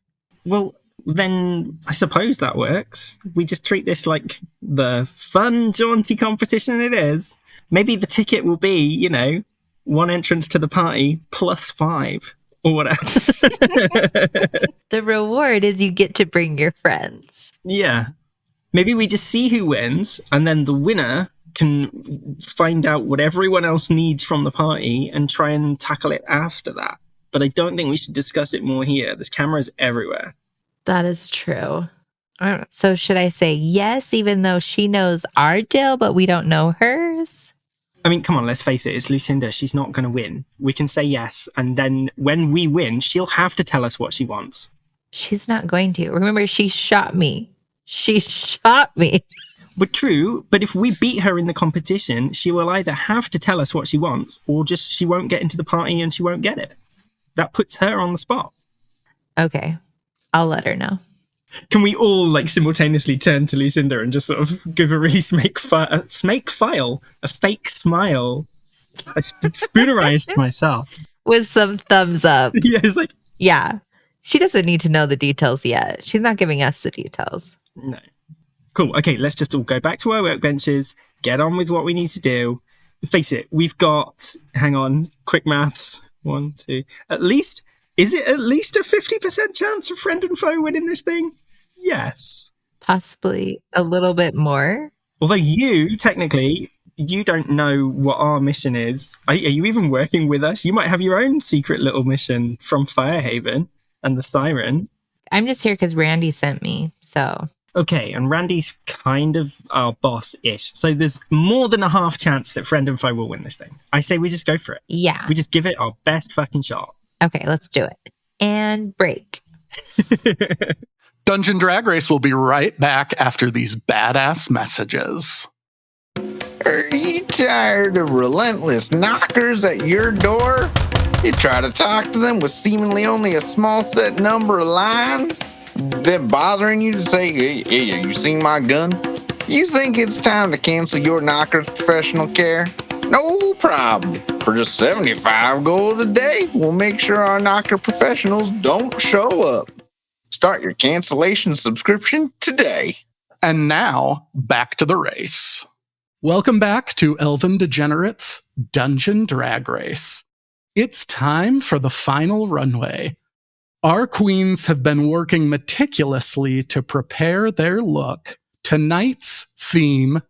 C: Well, then I suppose that works. We just treat this like the fun, jaunty competition it is. Maybe the ticket will be, one entrance to the party plus 5 or whatever.
H: The reward is you get to bring your friends.
C: Yeah. Maybe we just see who wins, and then the winner can find out what everyone else needs from the party and try and tackle it after that. But I don't think we should discuss it more here. There's cameras everywhere.
H: That is true. So should I say yes, even though she knows our deal, but we don't know hers?
C: I mean, come on, let's face it. It's Lucinda. She's not going to win. We can say yes, and then when we win, she'll have to tell us what she wants.
H: She's not going to. Remember, she shot me. She shot me.
C: But true, but if we beat her in the competition, she will either have to tell us what she wants, or just she won't get into the party and she won't get it. That puts her on the spot.
H: Okay, I'll let her know.
C: Can we all like simultaneously turn to Lucinda and just sort of give a really fake smile? I spoonerized myself.
H: With some thumbs up.
C: Yeah, it's like...
H: Yeah, she doesn't need to know the details yet. She's not giving us the details.
C: No. Cool. Okay, let's just all go back to our workbenches, get on with what we need to do. Face it, we've got... Hang on, quick maths. 1, 2... Is it at least a 50% chance of friend and foe winning this thing? Yes.
H: Possibly a little bit more.
C: Although technically, you don't know what our mission is. Are you even working with us? You might have your own secret little mission from Firehaven and the Siren.
H: I'm just here because Randy sent me, so...
C: Okay, and Randy's kind of our boss-ish. So there's more than a half chance that friend and foe will win this thing. I say we just go for it.
H: Yeah.
C: We just give it our best fucking shot.
H: Okay, let's do it. And break.
B: Dungeon Drag Race will be right back after these badass messages.
M: Are you tired of relentless knockers at your door? You try to talk to them with seemingly only a small set number of lines? They're bothering you to say, hey, have you seen my gun? You think it's time to cancel your knocker's professional care? No problem. For just 75 gold a day, we'll make sure our knocker professionals don't show up. Start your cancellation subscription today.
B: And now, back to the race. Welcome back to Elven Degenerates Dungeon Drag Race. It's time for the final runway. Our queens have been working meticulously to prepare their look. Tonight's theme,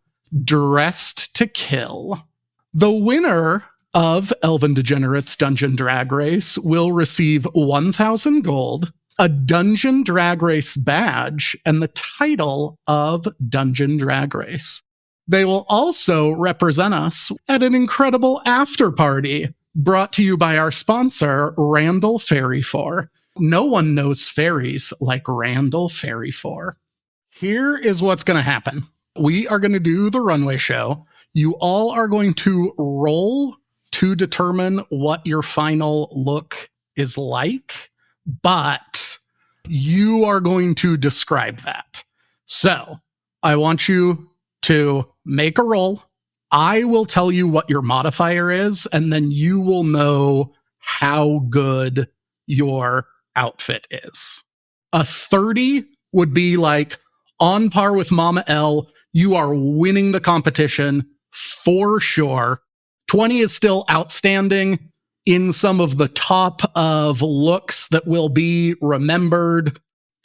B: Dressed to Kill. The winner of Elven Degenerates Dungeon Drag Race will receive 1,000 gold, a Dungeon Drag Race badge, and the title of Dungeon Drag Race. They will also represent us at an incredible after party brought to you by our sponsor, Randall Fairy 4. No one knows fairies like Randall Fairy 4. Here is what's going to happen. We are going to do the runway show. You all are going to roll to determine what your final look is like, but you are going to describe that. So I want you to make a roll. I will tell you what your modifier is, and then you will know how good your outfit is. A 30 would be like on par with Mama L. You are winning the competition for sure. 20 is still outstanding in some of the top of looks that will be remembered.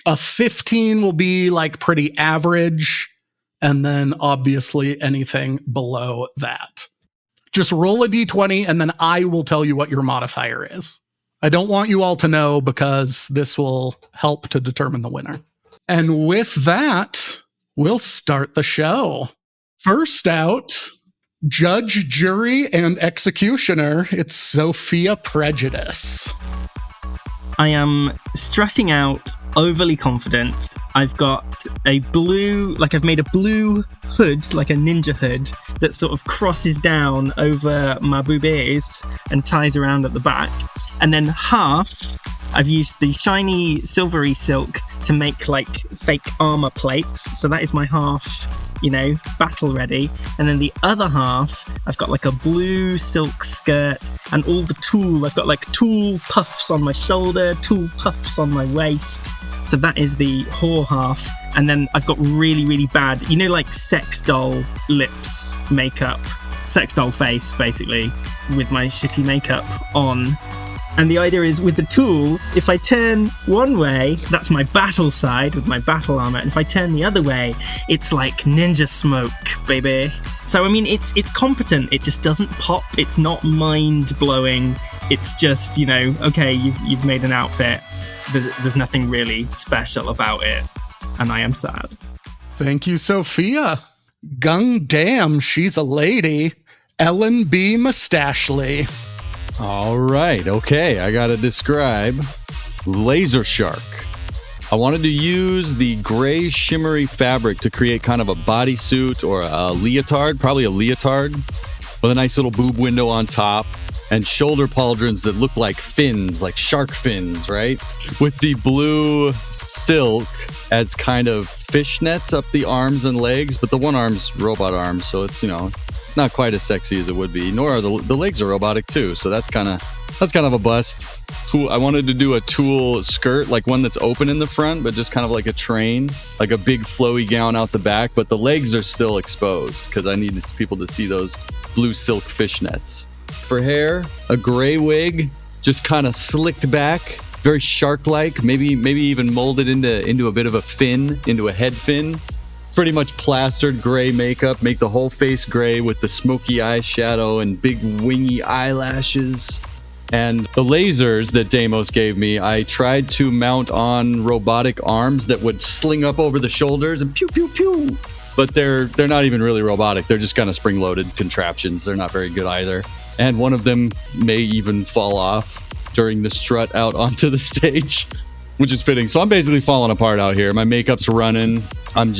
B: A 15 will be like pretty average. And then obviously anything below that. Just roll a d20 and then I will tell you what your modifier is. I don't want you all to know because this will help to determine the winner. And with that, we'll start the show. First out, judge, jury, and executioner, it's Sophia Prejudice.
C: I am strutting out, overly confident. I've got a blue, I've made a blue hood, like a ninja hood, that sort of crosses down over my boobies and ties around at the back. And then half, I've used the shiny silvery silk to make fake armor plates. So that is my half, battle ready. And then the other half, I've got a blue silk skirt and all the tool. I've got tool puffs on my shoulder, tool puffs on my waist. So that is the whore half. And then I've got really, really bad, sex doll lips makeup, sex doll face, basically. with my shitty makeup on. And the idea is with the tool, if I turn one way, that's my battle side with my battle armor. And if I turn the other way, it's like ninja smoke, baby. So, I mean, it's competent. It just doesn't pop. It's not mind-blowing. It's just, okay, you've made an outfit. There's nothing really special about it. And I am sad.
B: Thank you, Sophia. Gung damn, she's a lady. Ellen B. Mustachely.
D: All right. Okay. I got to describe Laser Shark. I wanted to use the gray shimmery fabric to create kind of a bodysuit or a leotard, probably a leotard, with a nice little boob window on top and shoulder pauldrons that look like fins, like shark fins, right? With the blue silk as kind of fishnets up the arms and legs, but the one arm's robot arm, so it's, not quite as sexy as it would be, nor are the legs are robotic too, so that's kind of a bust. I wanted to do a tulle skirt, like one that's open in the front, but just kind of like a train, like a big flowy gown out the back, but the legs are still exposed because I needed people to see those blue silk fishnets. For hair, a gray wig, just kind of slicked back, very shark-like, maybe even molded into a bit of a fin, into a head fin. Pretty much plastered gray makeup, make the whole face gray with the smoky eyeshadow and big wingy eyelashes. And the lasers that Deimost gave me, I tried to mount on robotic arms that would sling up over the shoulders and pew pew pew. But they're not even really robotic. They're just kind of spring-loaded contraptions. They're not very good either. And one of them may even fall off during the strut out onto the stage, which is fitting. So I'm basically falling apart out here. My makeup's running. I'm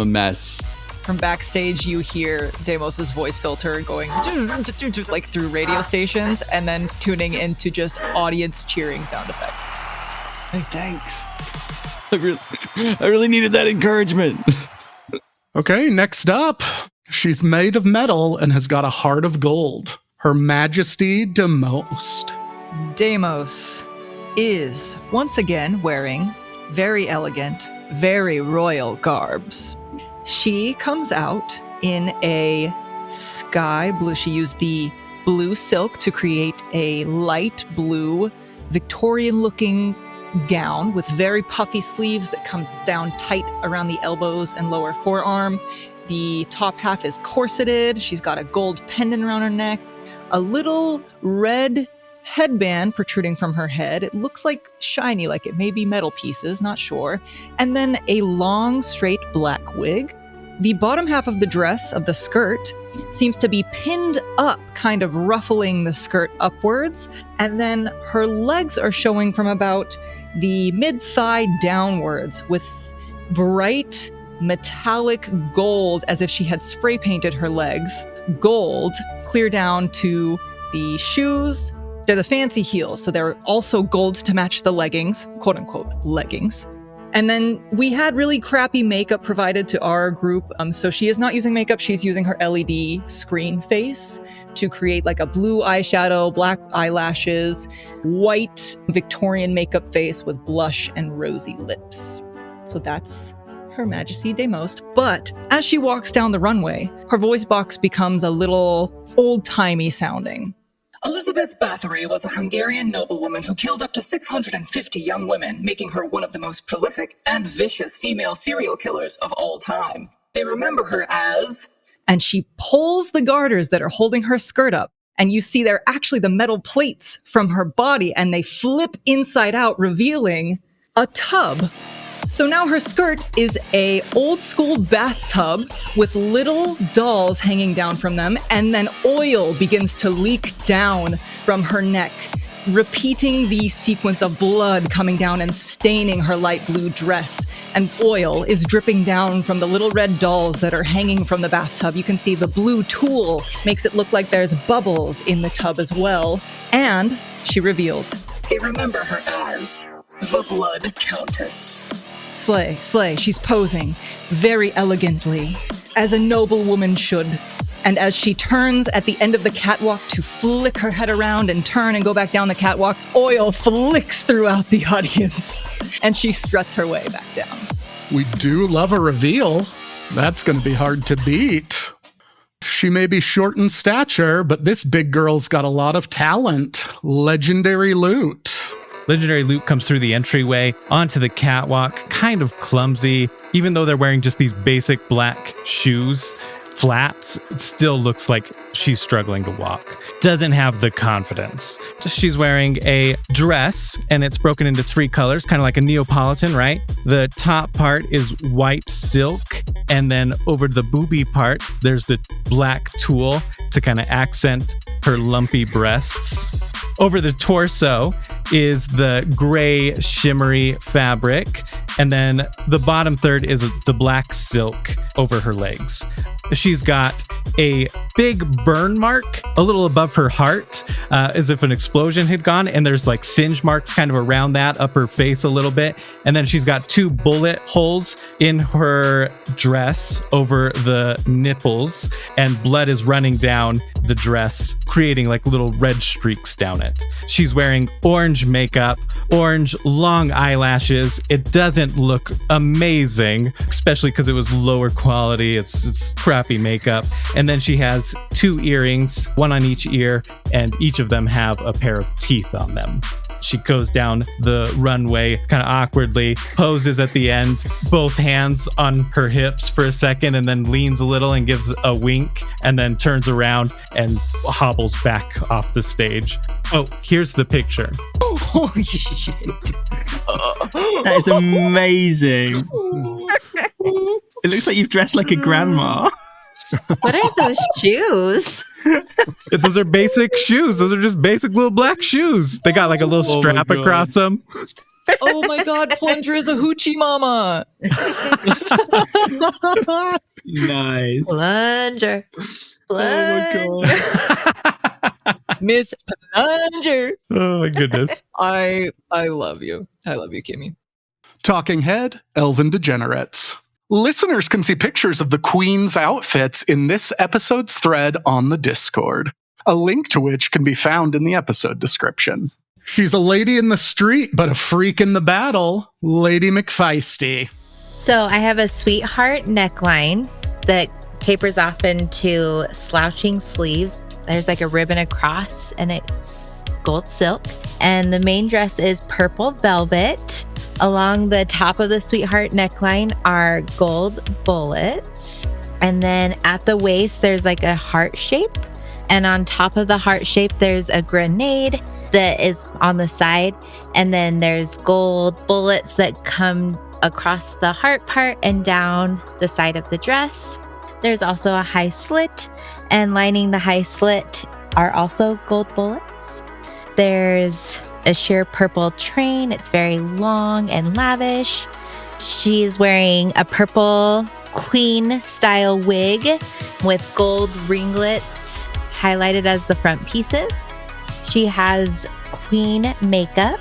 D: a mess.
F: From backstage, you hear Deimos' voice filter going like through radio stations and then tuning into just audience cheering sound effect.
D: Hey, thanks. I really needed that encouragement.
B: Okay, next up. She's made of metal and has got a heart of gold. Her Majesty Deimost.
F: Deimos is once again wearing very elegant, very royal garbs. She comes out in a sky blue. She used the blue silk to create a light blue, Victorian-looking gown with very puffy sleeves that come down tight around the elbows and lower forearm. The top half is corseted. She's got a gold pendant around her neck, a little red headband protruding from her head. It looks like shiny, like it may be metal pieces, not sure. And then a long, straight black wig. The bottom half of the dress, of the skirt, seems to be pinned up, kind of ruffling the skirt upwards. And then her legs are showing from about the mid-thigh downwards with bright metallic gold, as if she had spray painted her legs. Gold, clear down to the shoes. They're the fancy heels, so they're also gold to match the leggings, quote unquote leggings. And then we had really crappy makeup provided to our group. So she is not using makeup, she's using her LED screen face to create like a blue eyeshadow, black eyelashes, white Victorian makeup face with blush and rosy lips. So that's Her Majesty Deimost. But as she walks down the runway, her voice box becomes a little old-timey sounding.
E: Elizabeth Bathory was a Hungarian noblewoman who killed up to 650 young women, making her one of the most prolific and vicious female serial killers of all time. They remember her as...
F: And she pulls the garters that are holding her skirt up, and you see they're actually the metal plates from her body, and they flip inside out, revealing a tub. So now her skirt is a old school bathtub with little dolls hanging down from them, and then oil begins to leak down from her neck, repeating the sequence of blood coming down and staining her light blue dress. And oil is dripping down from the little red dolls that are hanging from the bathtub. You can see the blue tulle makes it look like there's bubbles in the tub as well. And she reveals,
E: They remember her as the Blood Countess.
F: Slay. She's posing very elegantly, as a noble woman should. And as she turns at the end of the catwalk to flick her head around and turn and go back down the catwalk, oil flicks throughout the audience, and she struts her way back down.
B: We do love a reveal. That's going to be hard to beat. She may be short in stature, but this big girl's got a lot of talent. Legendary loot.
A: Legendary loot comes through the entryway onto the catwalk, kind of clumsy. Even though they're wearing just these basic black shoes, flats, it still looks like she's struggling to walk. Doesn't have the confidence. She's wearing a dress, and it's broken into 3 colors, kind of like a Neapolitan, right? The top part is white silk, and then over the booby part, there's the black tulle to kind of accent her lumpy breasts. Over the torso is the gray shimmery fabric, and then the bottom third is the black silk over her legs. She's got a big burn mark a little above her heart, as if an explosion had gone, and there's like singe marks kind of around that, up her face a little bit. And then she's got 2 bullet holes in her dress over the nipples, and blood is running down the dress, creating like little red streaks down it. She's wearing orange makeup, orange long eyelashes. It doesn't look amazing, especially because it was lower quality. It's crappy makeup. And then she has 2 earrings, 1 on each ear, and each of them have a pair of teeth on them. She goes down the runway kind of awkwardly, poses at the end, both hands on her hips for a second, and then leans a little and gives a wink, and then turns around and hobbles back off the stage. Oh, here's the picture.
C: Holy shit. That is amazing. It looks like you've dressed like a grandma.
H: What are those shoes?
A: Those are basic shoes. Those are just basic little black shoes. They got like a little strap across them.
F: Oh my god, Plunger is a hoochie mama.
C: Nice.
H: Plunger.
B: Oh my god.
F: Miss Plunger.
A: Oh my goodness.
F: I love you. I love you, Kimmy.
B: Talking head, Elven Degenerates. Listeners can see pictures of the Queen's outfits in this episode's thread on the Discord, a link to which can be found in the episode description. She's a lady in the street, but a freak in the battle, Lady McFeisty.
H: So I have a sweetheart neckline that tapers off into slouching sleeves. There's like a ribbon across, and it's gold silk. And the main dress is purple velvet. Along the top of the sweetheart neckline are gold bullets. And then at the waist, there's like a heart shape. And on top of the heart shape, there's a grenade that is on the side. And then there's gold bullets that come across the heart part and down the side of the dress. There's also a high slit, and lining the high slit are also gold bullets. There's a sheer purple train. It's very long and lavish. She's wearing a purple queen style wig with gold ringlets highlighted as the front pieces. She has queen makeup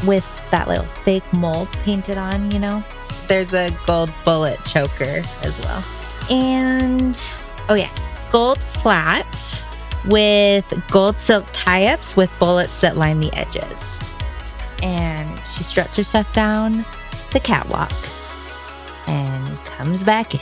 H: with that little fake mold painted on, you know. There's a gold bullet choker as well. And, oh yes, gold flats with gold silk tie-ups with bullets that line the edges. And she struts herself down the catwalk and comes back in.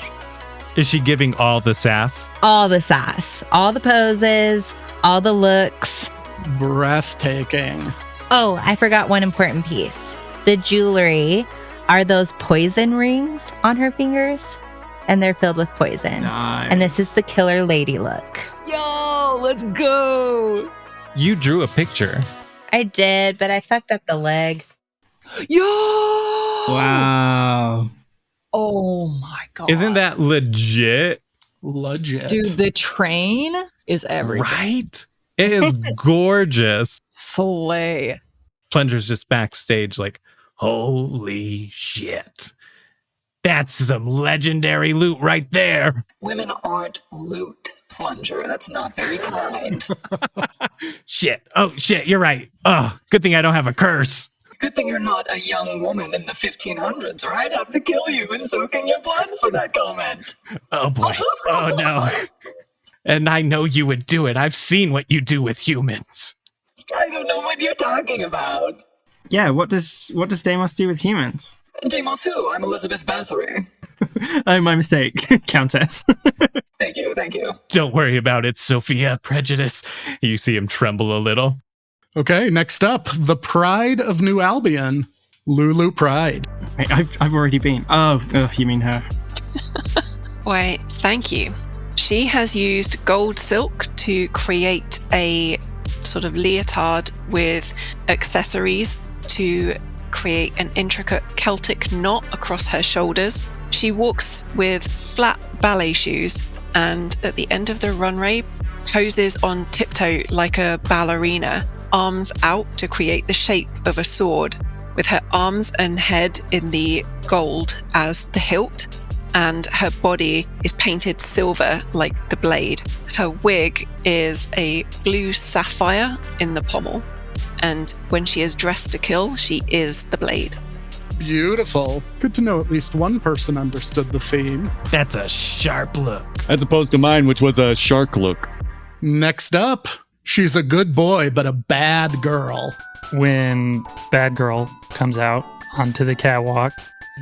A: Is she giving all the sass?
H: All the sass, all the poses, all the looks.
B: Breathtaking.
H: Oh, I forgot one important piece. The jewelry are those poison rings on her fingers, and they're filled with poison.
C: Nice.
H: And this is the killer lady look.
F: Yo, let's go.
A: You drew a picture.
H: I did, but I fucked up the leg.
F: Yo!
C: Wow.
F: Oh my god.
A: Isn't that legit?
B: Legit.
F: Dude, the train is everything.
A: Right? It is gorgeous.
F: Slay.
A: Plunger's just backstage like, holy shit. That's some legendary loot right there.
E: Women aren't loot, Plunger. That's not very kind.
A: Shit. Oh, shit. You're right. Oh, good thing I don't have a curse.
E: Good thing you're not a young woman in the 1500s, or I'd have to kill you and soak in your blood for that comment.
A: Oh, boy. Oh, no. And I know you would do it. I've seen what you do with humans.
E: I don't know what you're talking about.
C: Yeah, what does Deimost do with humans?
E: Deimost who? I'm Elizabeth Bathory.
C: Oh, my mistake, Countess.
E: Hey, Thank you. Thank you.
A: Don't worry about it, Sophia. Prejudice. You see him tremble a little.
B: Okay, next up, the Pride of New Albion, Lulu Pride.
C: I've already been. Oh, you mean her?
I: Why, thank you. She has used gold silk to create a sort of leotard with accessories to create an intricate Celtic knot across her shoulders. She walks with flat ballet shoes and at the end of the runway poses on tiptoe like a ballerina, arms out to create the shape of a sword, with her arms and head in the gold as the hilt, and her body is painted silver like the blade. Her wig is a blue sapphire in the pommel, and when she is dressed to kill, she is the blade.
B: Beautiful. Good to know at least one person understood the theme.
A: That's a sharp look.
D: As opposed to mine, which was a shark look.
B: Next up, she's a good boy, but a bad girl.
G: When Bad Girl comes out onto the catwalk,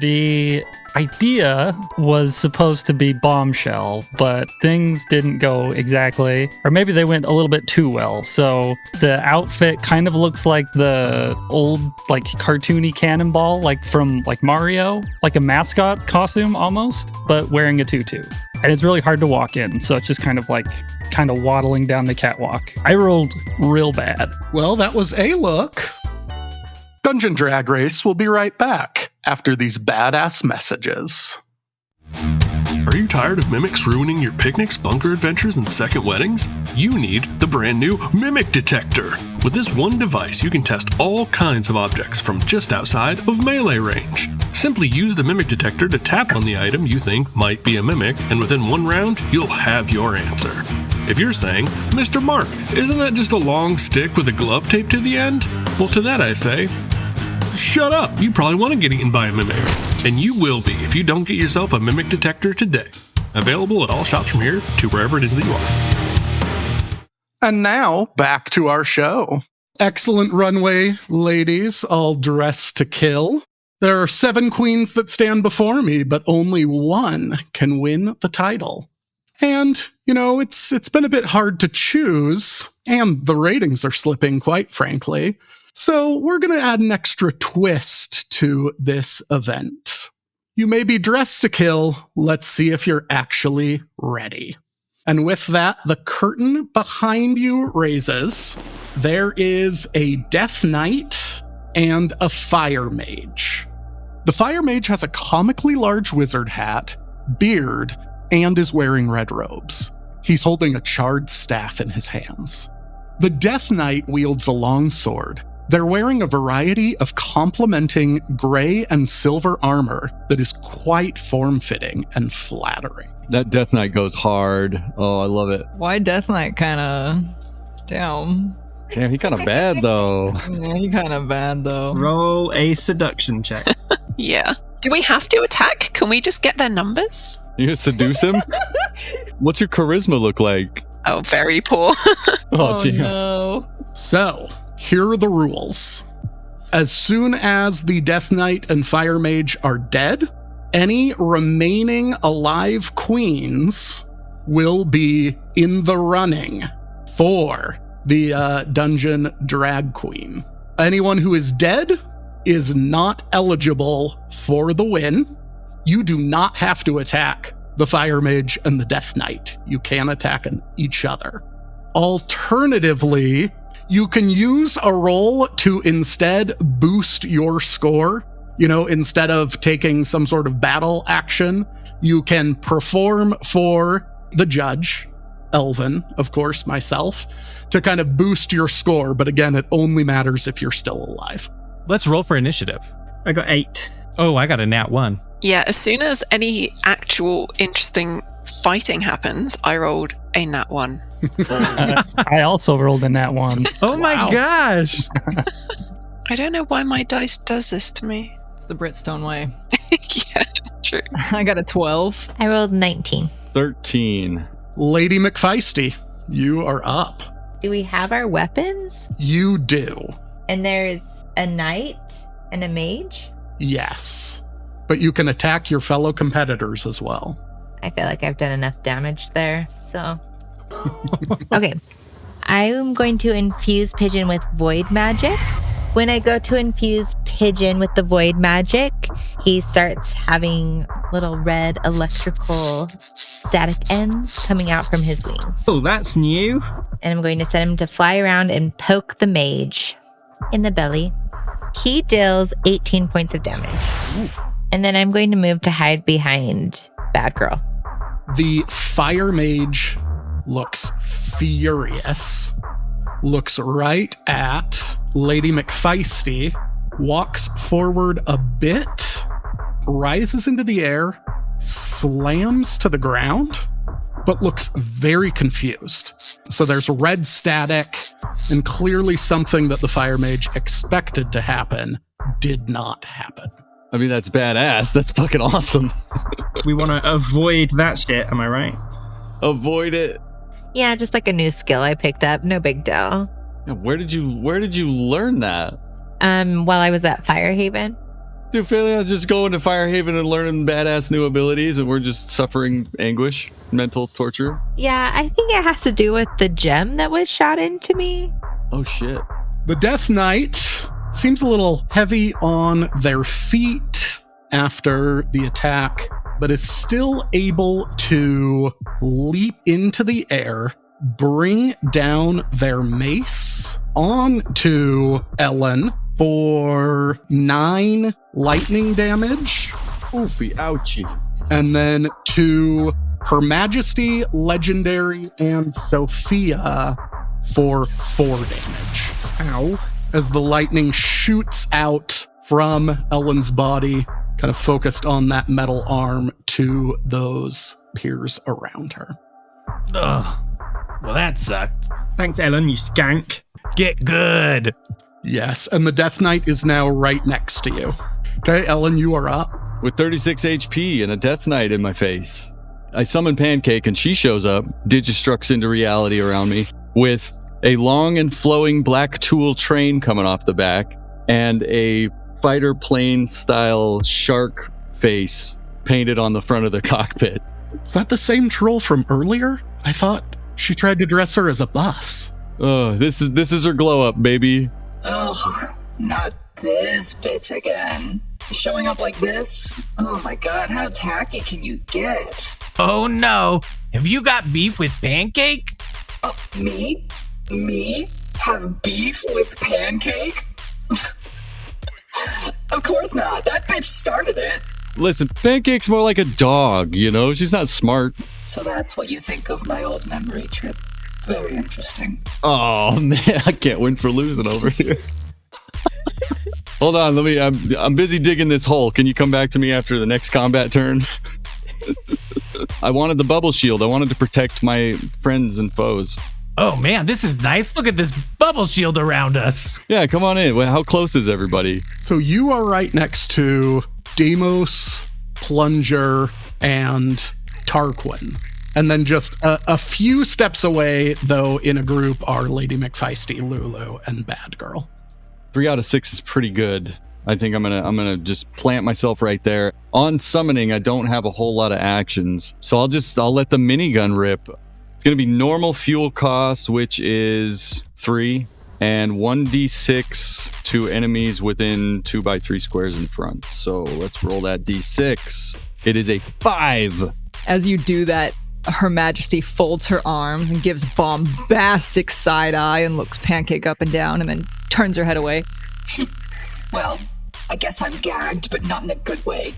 G: the idea was supposed to be Bombshell, but things didn't go exactly, or maybe they went a little bit too well. So the outfit kind of looks like the old, like, cartoony cannonball, like from like Mario, like a mascot costume almost, but wearing a tutu. And it's really hard to walk in, so it's just kind of waddling down the catwalk. I rolled real bad.
B: Well, that was a look. Dungeon Drag Race will be right back after these badass messages.
N: Are you tired of mimics ruining your picnics, bunker adventures, and second weddings? You need the brand new Mimic Detector. With this one device, you can test all kinds of objects from just outside of melee range. Simply use the Mimic Detector to tap on the item you think might be a mimic, and within one round, you'll have your answer. If you're saying, Mr. Mark, isn't that just a long stick with a glove taped to the end? Well, to that I say, shut up. You probably want to get eaten by a mimic. And you will be if you don't get yourself a Mimic Detector today. Available at all shops from here to wherever it is that you are.
B: And now, back to our show. Excellent runway, ladies, all dressed to kill. There are 7 queens that stand before me, but only one can win the title. And, you know, it's been a bit hard to choose, and the ratings are slipping, quite frankly. So we're going to add an extra twist to this event. You may be dressed to kill. Let's see if you're actually ready. And with that, the curtain behind you raises. There is a Death Knight and a Fire Mage. The Fire Mage has a comically large wizard hat, beard, and is wearing red robes. He's holding a charred staff in his hands. The Death Knight wields a long sword. They're wearing a variety of complementing gray and silver armor that is quite form-fitting and flattering.
D: That Death Knight goes hard. Oh, I love it.
F: Why Death Knight kinda... Damn.
D: Damn, he kind of bad, though.
F: Yeah, he kind of bad, though.
C: Roll a seduction check.
I: Yeah. Do we have to attack? Can we just get their numbers?
D: You gonna seduce him? What's your charisma look like?
I: Oh, very poor.
D: Oh, damn.
F: No.
B: So, here are the rules. As soon as the Death Knight and Fire Mage are dead, any remaining alive queens will be in the running for the Dungeon Drag Queen. Anyone who is dead is not eligible for the win. You do not have to attack the Fire Mage and the Death Knight. You can attack each other. Alternatively, you can use a roll to instead boost your score. You know, instead of taking some sort of battle action, you can perform for the judge, Elven, of course, myself, to kind of boost your score. But again, it only matters if you're still alive.
A: Let's roll for initiative.
C: I got 8.
A: Oh, I got a nat 1.
I: Yeah, as soon as any actual interesting fighting happens, I rolled a nat 1.
G: I also rolled a nat 1.
A: Oh my gosh.
I: I don't know why my dice does this to me.
F: It's the Britstone way.
I: Yeah, true.
F: I got a 12.
H: I rolled 19.
D: 13.
B: Lady McFeisty, you are up.
H: Do we have our weapons?
B: You do.
H: And there's a knight and a mage?
B: Yes. But you can attack your fellow competitors as well.
H: I feel like I've done enough damage there, so. Okay. I'm going to infuse Pigeon with Void Magic. When I go to infuse Pigeon with the Void Magic, he starts having little red electrical static ends coming out from his wings.
C: Oh, that's new.
H: And I'm going to set him to fly around and poke the mage in the belly. He deals 18 points of damage. And then I'm going to move to hide behind Bad Girl.
B: The fire mage looks furious, looks right at Lady McFeisty, walks forward a bit, rises into the air, slams to the ground, but looks very confused. So there's red static, and clearly something that the fire mage expected to happen did not happen.
D: I mean, that's badass. That's fucking awesome.
C: We want to avoid that shit, am I right?
D: Avoid it.
H: Yeah, just like a new skill I picked up. No big deal.
D: Yeah, where did you learn that?
H: While I was at Firehaven.
D: Dude, Philion's just going to Firehaven and learning badass new abilities, and we're just suffering anguish, mental torture.
H: Yeah, I think it has to do with the gem that was shot into me.
D: Oh, shit.
B: The Death Knight seems a little heavy on their feet after the attack, but is still able to leap into the air, bring down their mace onto Ellen for 9 lightning damage.
D: Oofy, ouchie.
B: And then to Her Majesty, Legendary, and Sophia for 4 damage.
C: Ow.
B: As the lightning shoots out from Ellen's body, kind of focused on that metal arm to those peers around her.
A: Ugh. Well, that sucked.
C: Thanks, Ellen, you skank.
A: Get good.
B: Yes, and the Death Knight is now right next to you. Okay, Ellen, you are up.
D: With 36 HP and a Death Knight in my face, I summon Pancake and she shows up, digistructs into reality around me, with a long and flowing black tool train coming off the back, and a fighter plane style shark face painted on the front of the cockpit.
B: Is that the same troll from earlier? I thought she tried to dress her as a bus.
D: Oh, this is her glow up, baby.
E: Ugh, not this bitch again. Showing up like this? Oh my god, how tacky can you get?
A: Oh no. Have you got beef with Pancake?
E: Me? Me? Have beef with Pancake? Of course not. That bitch started it.
D: Listen, Pancake's more like a dog, you know? She's not smart.
E: So that's what you think of my old memory trip. Very interesting.
D: Oh, man, I can't win for losing over here. Hold on, I'm busy digging this hole. Can you come back to me after the next combat turn? I wanted the bubble shield. I wanted to protect my friends and foes.
A: Oh man, this is nice. Look at this bubble shield around us.
D: Yeah, come on in. Well, how close is everybody?
B: So you are right next to Deimost, Plunger, and Tarquin. And then just a few steps away, though, in a group are Lady McFeisty, Lulu, and Bad Girl.
D: 3 out of 6 is pretty good. I think I'm gonna just plant myself right there. On summoning, I don't have a whole lot of actions, so I'll let the minigun rip. It's gonna be normal fuel cost, which is 3, and 1d6 to enemies within 2x3 squares in front. So let's roll that d6. It is a 5.
F: As you do that, Her Majesty folds her arms and gives bombastic side eye and looks Pancake up and down and then turns her head away.
E: Well, I guess I'm gagged, but not in a good way.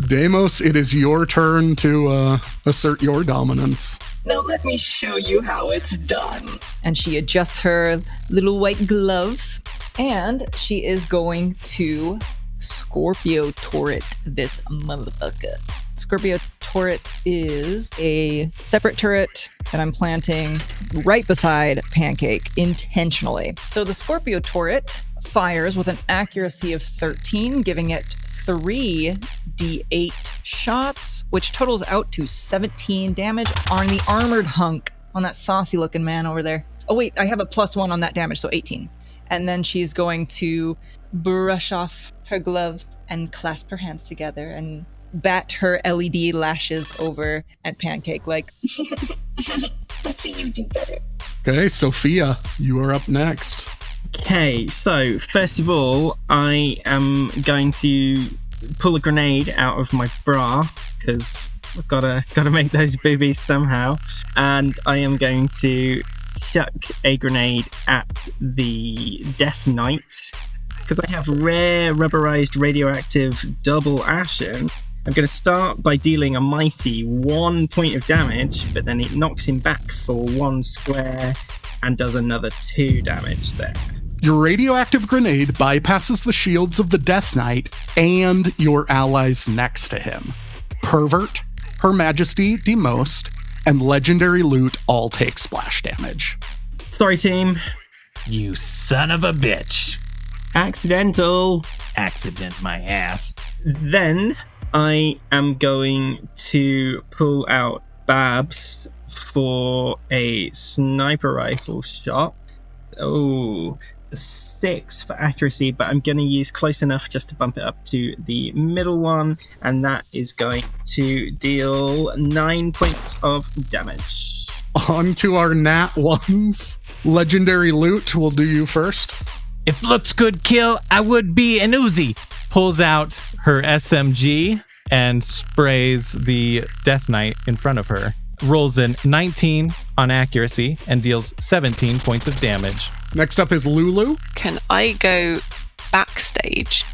B: Deimost, it is your turn to assert your dominance.
E: Now let me show you how it's done.
F: And she adjusts her little white gloves and she is going to Scorpio turret this motherfucker. Scorpio turret is a separate turret that I'm planting right beside Pancake intentionally. So the Scorpio turret fires with an accuracy of 13, giving it 3 d8 shots, which totals out to 17 damage on the armored hunk, on that saucy looking man over there. Oh wait, I have a +1 on that damage, so 18. And then she's going to brush off her glove and clasp her hands together and bat her LED lashes over at Pancake like,
E: Let's see you do better.
B: Okay, Sophia, you are up next.
C: Okay, so first of all, I am going to pull a grenade out of my bra because I've gotta make those boobies somehow, and I am going to chuck a grenade at the Death Knight because I have rare rubberized radioactive double ashen. I'm going to start by dealing a mighty 1 point of damage, but then it knocks him back for 1 square and does another 2 damage there.
B: Your radioactive grenade bypasses the shields of the Death Knight and your allies next to him. Pervert, Her Majesty, Deimost, and Legendary Loot all take splash damage.
C: Sorry, team.
A: You son of a bitch.
C: Accidental.
A: Accident my ass.
C: Then I am going to pull out Babs for a sniper rifle shot. Oh, 6 for accuracy, but I'm going to use close enough just to bump it up to the middle one, and that is going to deal 9 points of damage.
B: On to our nat ones. Legendary Loot will do you first.
A: If looks could kill, I would be an Uzi. Pulls out her SMG and sprays the Death Knight in front of her. Rolls in 19 on accuracy and deals 17 points of damage.
B: Next up is Lulu.
I: Can I go backstage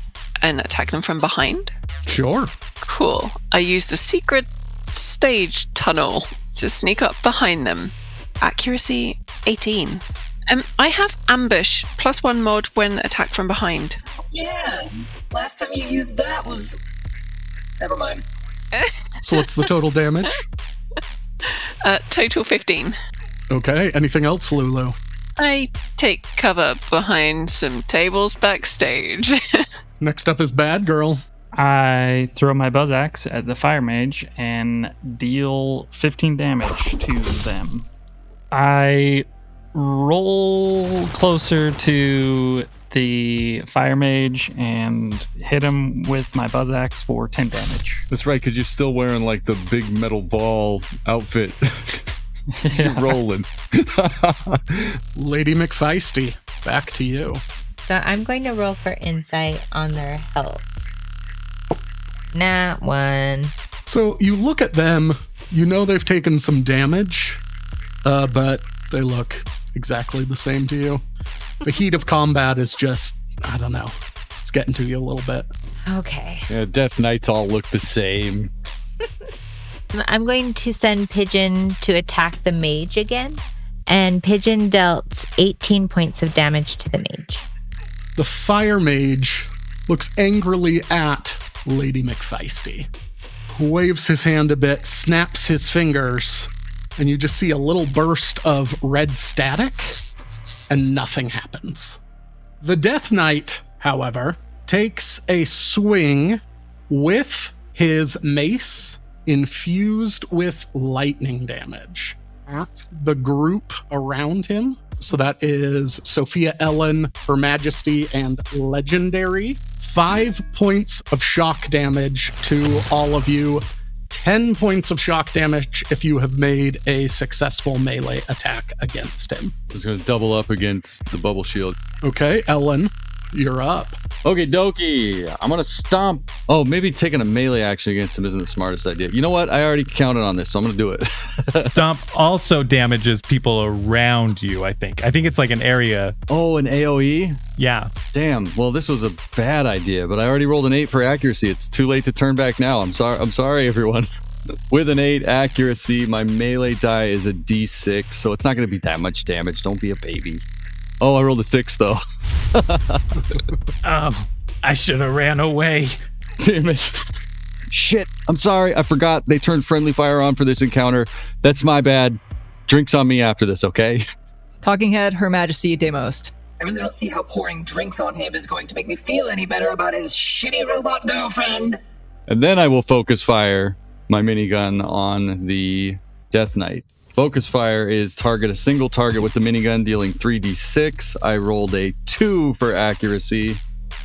I: and attack them from behind?
B: Sure.
I: Cool. I use the secret stage tunnel to sneak up behind them. Accuracy 18. I have ambush +1 mod when attacked from behind.
E: Yeah, last time you used that was... Never mind.
B: So what's the total damage?
I: Total 15.
B: Okay, anything else, Lulu?
I: I take cover behind some tables backstage.
B: Next up is Bad Girl.
G: I throw my buzz axe at the fire mage and deal 15 damage to them. I roll closer to the fire mage and hit him with my buzz axe for 10 damage.
D: That's right, because you're still wearing like the big metal ball outfit. You're rolling.
B: Lady McFeisty, back to you.
H: So I'm going to roll for insight on their health. Nat 1.
B: So you look at them, you know they've taken some damage, but they look exactly the same to you. The heat of combat is just, I don't know, it's getting to you a little bit.
H: Okay.
D: Yeah, Death Knights all look the same.
H: I'm going to send Pigeon to attack the mage again. And Pigeon dealt 18 points of damage to the mage.
B: The fire mage looks angrily at Lady McFeisty, waves his hand a bit, snaps his fingers, and you just see a little burst of red static, and nothing happens. The Death Knight, however, takes a swing with his mace infused with lightning damage at the group around him. So that is Sophia Ellen, Her Majesty, and Legendary. 5 points of shock damage to all of you. 10 points of shock damage if you have made a successful melee attack against him.
D: I was going to double up against the bubble shield.
B: Okay, Ellen, you're up.
D: Okay, dokie. I'm going to stomp. Oh, maybe taking a melee action against him isn't the smartest idea. You know what? I already counted on this, so I'm going to do it.
A: Stomp also damages people around you, I think. I think it's like an area.
D: Oh, an AoE?
A: Yeah.
D: Damn. Well, this was a bad idea, but I already rolled an 8 for accuracy. It's too late to turn back now. I'm sorry, everyone. With an 8 accuracy, my melee die is a D6, so it's not going to be that much damage. Don't be a baby. Oh, I rolled a 6, though.
A: Oh, I should have ran away.
D: Damn it. Shit. I'm sorry. I forgot they turned friendly fire on for this encounter. That's my bad. Drinks on me after this, okay?
F: Talking head, Her Majesty, Deimost.
E: I really don't see how pouring drinks on him is going to make me feel any better about his shitty robot girlfriend.
D: And then I will focus fire my minigun on the Death Knight. Focus fire is target a single target with the minigun, dealing 3d6. I rolled a 2 for accuracy.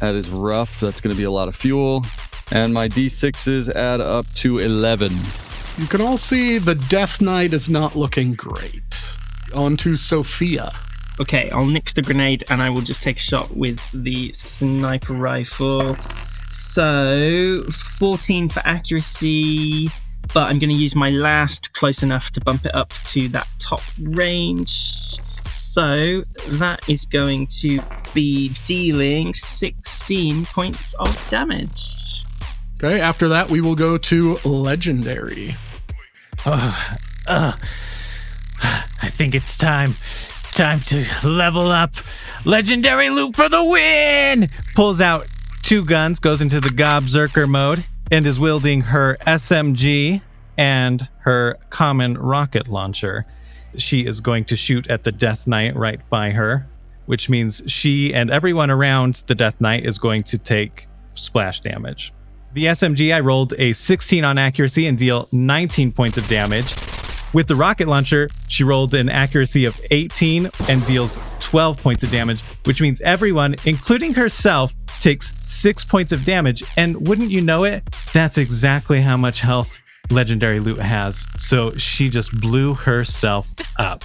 D: That is rough. That's going to be a lot of fuel. And my d6s add up to 11.
B: You can all see the Death Knight is not looking great. On to Sophia.
C: Okay, I'll nix the grenade and I will just take a shot with the sniper rifle. So, 14 for accuracy, but I'm going to use my last close enough to bump it up to that top range. So, that is going to be dealing 16 points of damage.
B: Okay, after that, we will go to Legendary.
A: I think it's time to level up. Legendary loot for the win! Pulls out 2 guns, goes into the Gobzerker mode, and is wielding her SMG and her common rocket launcher. She is going to shoot at the Death Knight right by her, which means she and everyone around the Death Knight is going to take splash damage. The SMG, I rolled a 16 on accuracy and deal 19 points of damage. With the rocket launcher, she rolled an accuracy of 18 and deals 12 points of damage, which means everyone, including herself, takes 6 points of damage. And wouldn't you know it, that's exactly how much health Legendary Loot has. So she just blew herself up.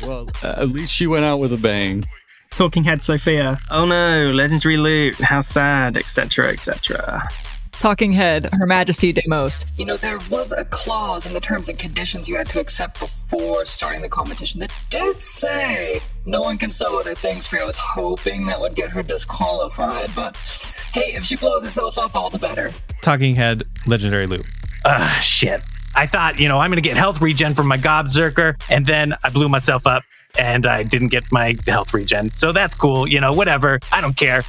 D: Well, at least she went out with a bang.
C: Talking head Sophia. Oh no, Legendary Loot, how sad, etc., etc.
F: Talking head, Her Majesty Deimost.
E: You know, there was a clause in the terms and conditions you had to accept before starting the competition that did say no one can sell other things for you. I was hoping that would get her disqualified, but hey, if she blows herself up, all the better.
A: Talking head, Legendary Loot. Shit. I thought, I'm going to get health regen from my Gobzerker, and then I blew myself up, and I didn't get my health regen. So that's cool, whatever. I don't care.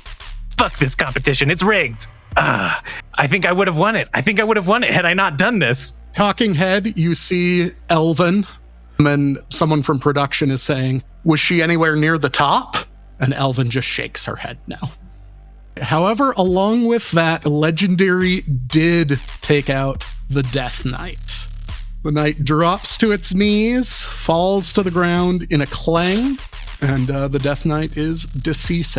A: Fuck this competition. It's rigged. I think I would have won it. Had I not done this.
B: Talking head, you see Elven, and someone from production is saying, was she anywhere near the top? And Elven just shakes her head no. However, along with that, Legendary did take out the Death Knight. The knight drops to its knees, falls to the ground in a clang, and the Death Knight is deceased.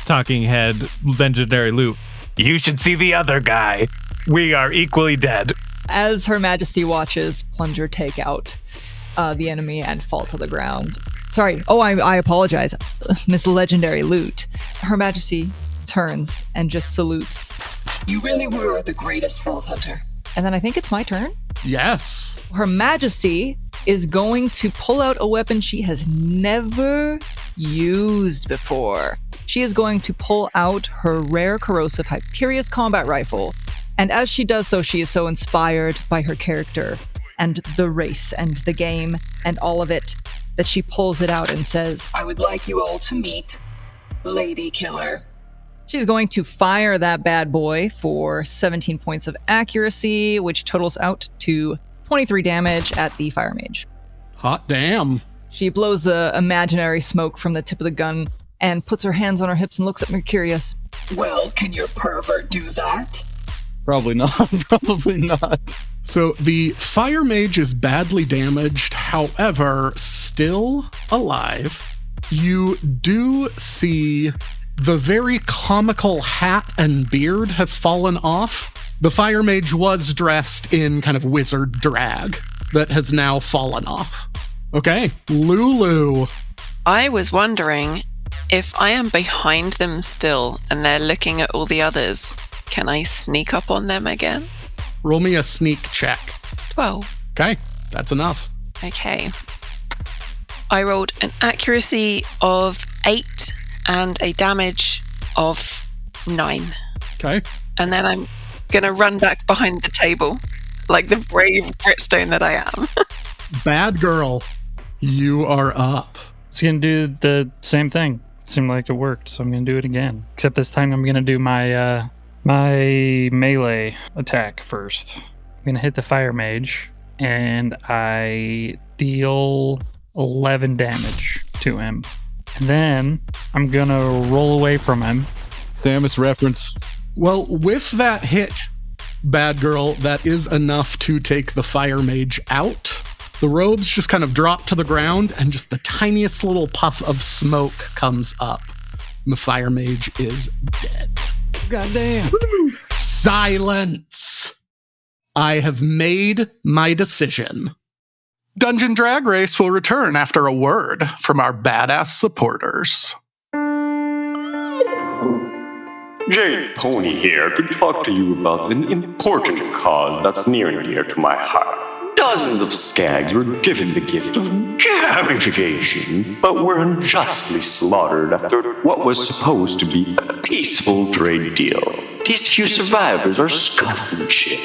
A: Talking head, Legendary Loot. You should see the other guy. We are equally dead.
F: As Her Majesty watches Plunger take out the enemy and fall to the ground. Sorry. Oh, I apologize. Miss Legendary Loot. Her Majesty turns and just salutes.
E: You really were the greatest Vault Hunter.
F: And then I think it's my turn.
B: Yes.
F: Her Majesty is going to pull out a weapon she has never used before. She is going to pull out her rare corrosive Hyperius combat rifle. And as she does so, she is so inspired by her character and the race and the game and all of it that she pulls it out and says,
E: I would like you all to meet Lady Killer.
F: She's going to fire that bad boy for 17 points of accuracy, which totals out to 23 damage at the Fire Mage.
B: Hot damn.
F: She blows the imaginary smoke from the tip of the gun and puts her hands on her hips and looks at me curious.
E: Well, can your pervert do that?
D: Probably not. Probably not.
B: So the Fire Mage is badly damaged, however, still alive. You do see the very comical hat and beard have fallen off. The Fire Mage was dressed in kind of wizard drag that has now fallen off. Okay, Lulu.
I: I was wondering, if I am behind them still and they're looking at all the others, can I sneak up on them again?
B: Roll me a sneak check.
I: 12.
B: Okay, that's enough.
I: Okay. I rolled an accuracy of 8 and a damage of 9.
B: Okay.
I: And then I'm going to run back behind the table, like the brave Britstone that I am.
B: Bad girl, you are up.
G: It's going to do the same thing. It seemed like it worked, so I'm going to do it again. Except this time I'm going to do my my melee attack first. I'm going to hit the Fire Mage, and I deal 11 damage to him. And then I'm going to roll away from him.
D: Samus reference.
B: Well, with that hit, Bad Girl, that is enough to take the Fire Mage out. The robes just kind of drop to the ground, and just the tiniest little puff of smoke comes up. The Fire Mage is dead.
G: Goddamn.
B: Woo! Silence! I have made my decision. Dungeon Drag Race will return after a word from our badass supporters.
O: Jade Pony here to talk to you about an important cause that's near and dear to my heart. Dozens of skags were given the gift of gamification, but were unjustly slaughtered after what was supposed to be a peaceful trade deal. These few survivors are scuffed and shit.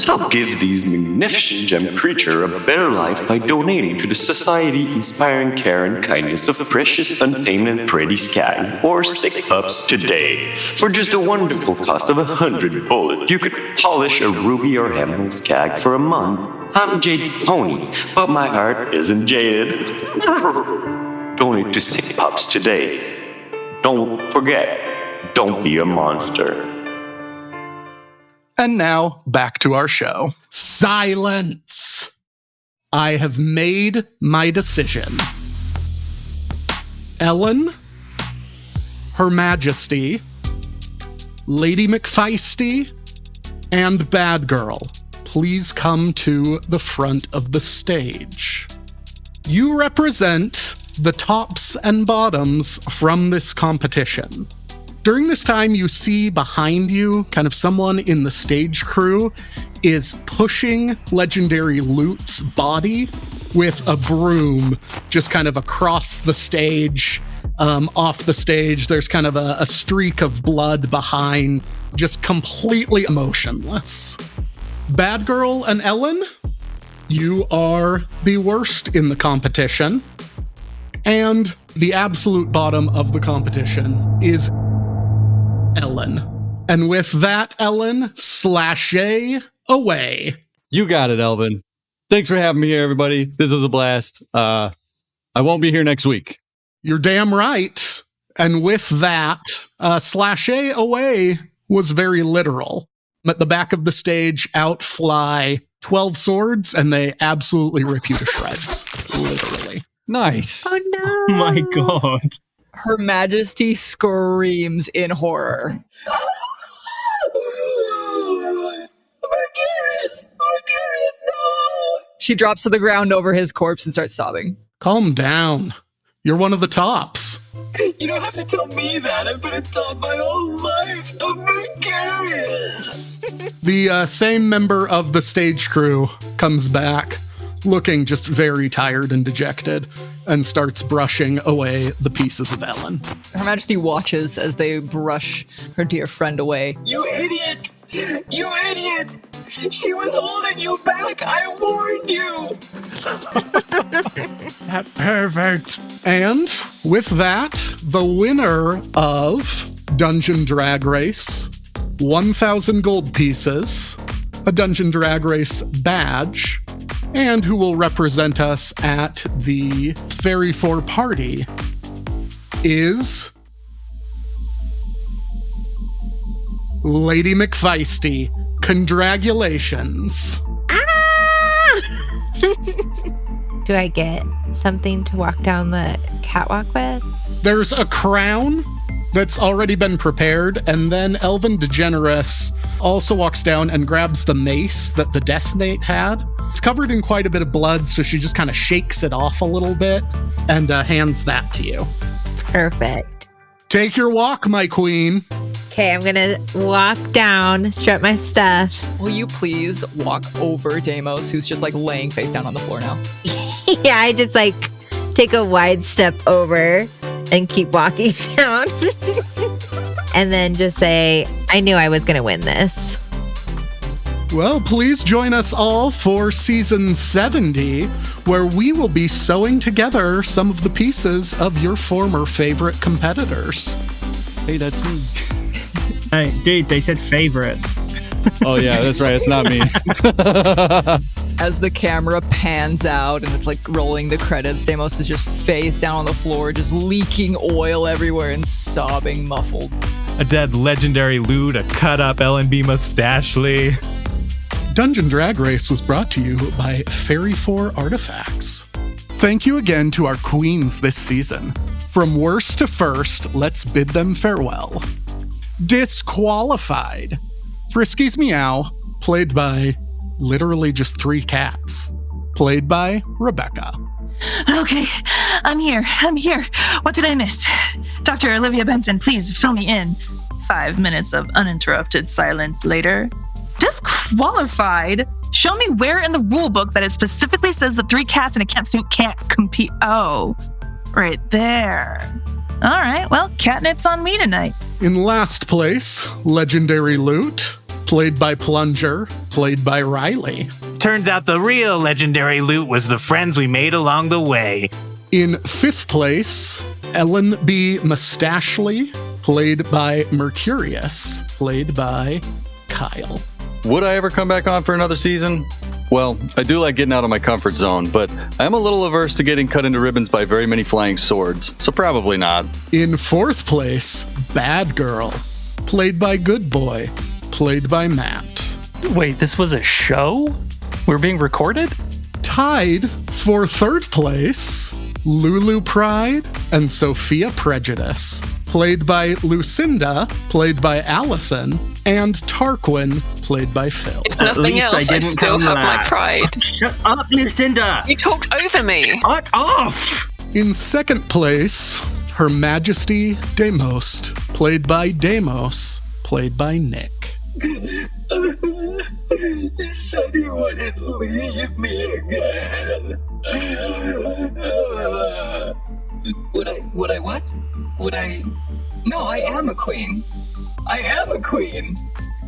O: I'll give these magnificent gem creature a better life by donating to the society inspiring care and kindness of precious, untamed, and pretty skag, or sick pups today. For just a wonderful cost of 100 bullets, you could polish a ruby or emerald skag for a month. I'm Jade Pony, but my heart isn't jaded. Donate to sick pups today. Don't forget, don't be a monster.
B: And now, back to our show. Silence! I have made my decision. Ellen, Her Majesty, Lady McFeisty, and Bad Girl, please come to the front of the stage. You represent the tops and bottoms from this competition. During this time, you see behind you, kind of someone in the stage crew is pushing Legendary Loot's body with a broom just kind of across the stage, off the stage. There's kind of a streak of blood behind, just completely emotionless. Bad Girl and Ellen, you are the worst in the competition. And the absolute bottom of the competition is Ellen. And with that, Ellen, Slashay away.
D: You got it, Elven. Thanks for having me here, everybody. This was a blast. I won't be here next week.
B: You're damn right. And with that, Slashay away was very literal. At the back of the stage, out fly 12 swords, and they absolutely rip you to shreds. Literally.
D: Nice.
H: Oh no.
C: Oh my god.
F: Her Majesty screams in horror.
E: Marcarius, no!
F: She drops to the ground over his corpse and starts sobbing.
B: Calm down. You're one of the tops.
E: You don't have to tell me that. I've been a top my whole life. I'm Marcarius.
B: The same member of the stage crew comes back, looking just very tired and dejected, and starts brushing away the pieces of Ellen.
F: Her Majesty watches as they brush her dear friend away.
E: You idiot! You idiot! She was holding you back! I warned you!
A: That pervert.
B: And with that, the winner of Dungeon Drag Race, 1,000 gold pieces, a Dungeon Drag Race badge, and who will represent us at the Fairy 4 party is Lady McFeisty. Congratulations.
H: Do I get something to walk down the catwalk with?
B: There's a crown that's already been prepared, and then Elven Degenerates also walks down and grabs the mace that the Death Knight had. It's covered in quite a bit of blood, so she just kind of shakes it off a little bit and hands that to you.
H: Perfect.
B: Take your walk, my queen.
H: Okay, I'm gonna walk down, strap my stuff.
F: Will you please walk over Deimost, who's just like laying face down on the floor now?
H: Yeah, I just like take a wide step over and keep walking down. And then just say, I knew I was gonna win this.
B: Well, please join us all for season 70, where we will be sewing together some of the pieces of your former favorite competitors.
D: Hey, that's me.
C: Hey, dude, they said favorites.
D: Oh, yeah, that's right. It's not me.
F: As the camera pans out and it's like rolling the credits, Deimost is just face down on the floor, just leaking oil everywhere and sobbing muffled.
A: A dead legendary Lulu to cut up L&B Mustachely.
B: Dungeon Drag Race was brought to you by Fairy 4 Artifacts. Thank you again to our queens this season. From worst to first, let's bid them farewell. Disqualified. Friskies Meow, played by literally just 3 cats, played by Rebecca.
J: Okay, I'm here. What did I miss? Dr. Olivia Benson, please fill me in. 5 minutes of uninterrupted silence later. Disqualified? Show me where in the rule book that it specifically says that 3 cats in a catsuit can't compete. Oh, right there. All right, well, catnip's on me tonight.
B: In last place, Legendary Loot, played by Plunger, played by Riley.
P: Turns out the real legendary loot was the friends we made along the way.
B: In 5th place, Ellen B. Mustachley, played by Mercurius, played by Kyle.
D: Would I ever come back on for another season? Well, I do like getting out of my comfort zone, but I'm a little averse to getting cut into ribbons by very many flying swords, so probably not.
B: In 4th place, Bad Girl, played by Good Boy, played by Matt.
G: Wait, this was a show? We're being recorded?
B: Tied for 3rd place, Lulu Pride and Sophia Prejudice, played by Lucinda, played by Alison, and Tarquin, played by Phil.
I: If nothing else, I still have my pride.
C: Shut up, Lucinda!
I: You talked over me.
C: Fuck off!
B: In 2nd place, Her Majesty Deimost, played by Deimos, played by Nick.
E: You said you wouldn't leave me again. Would I what? No, I am a queen. I am a queen.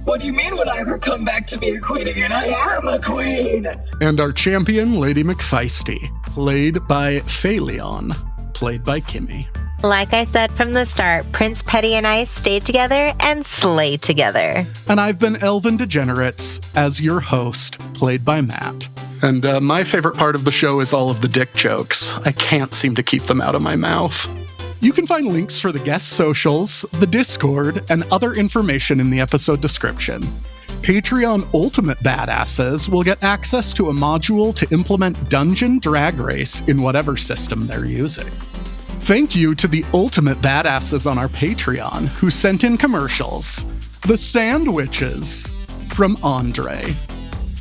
E: What do you mean would I ever come back to be a queen again? I am a queen.
B: And our champion, Lady McFeisty, played by Phaleon, played by Kimmy.
H: Like I said from the start, Prince Petty and I stayed together and slayed together.
B: And I've been Elven Degenerates as your host, played by Matt. And my favorite part of the show is all of the dick jokes. I can't seem to keep them out of my mouth. You can find links for the guest socials, the Discord, and other information in the episode description. Patreon Ultimate Badasses will get access to a module to implement Dungeon Drag Race in whatever system they're using. Thank you to the Ultimate Badasses on our Patreon who sent in commercials. The Sandwiches from Andre.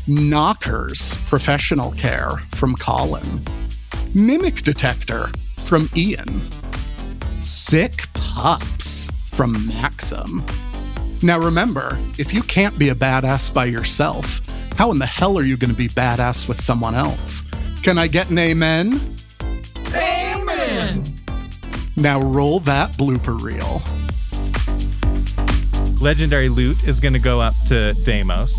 B: Knockers Professional Care from Colin. Mimic Detector from Ian. Sick Pups from Maxim. Now remember, if you can't be a badass by yourself, how in the hell are you going to be badass with someone else? Can I get an amen?
C: Amen!
B: Now roll that blooper reel.
A: Legendary Loot is going to go up to Deimost.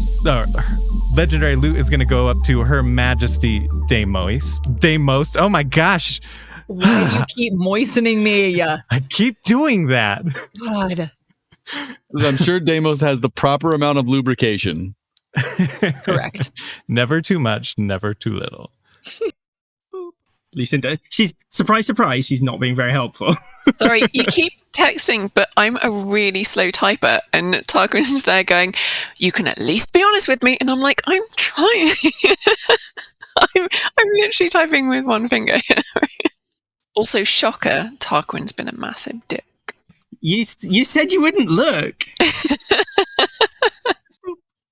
A: Legendary Loot is going to go up to Her Majesty Deimost. Oh my gosh.
F: Why do you keep moistening me?
A: I keep doing that.
F: God.
D: I'm sure Deimos has the proper amount of lubrication.
F: Correct.
A: Never too much, never too little.
C: Lucinda, she's surprise, she's not being very helpful.
I: Sorry, you keep texting, but I'm a really slow typer, and Tarquin's there going, you can at least be honest with me, and I'm like, I'm trying. I'm literally typing with one finger. Also, shocker, Tarquin's been a massive dick.
C: You said you wouldn't look.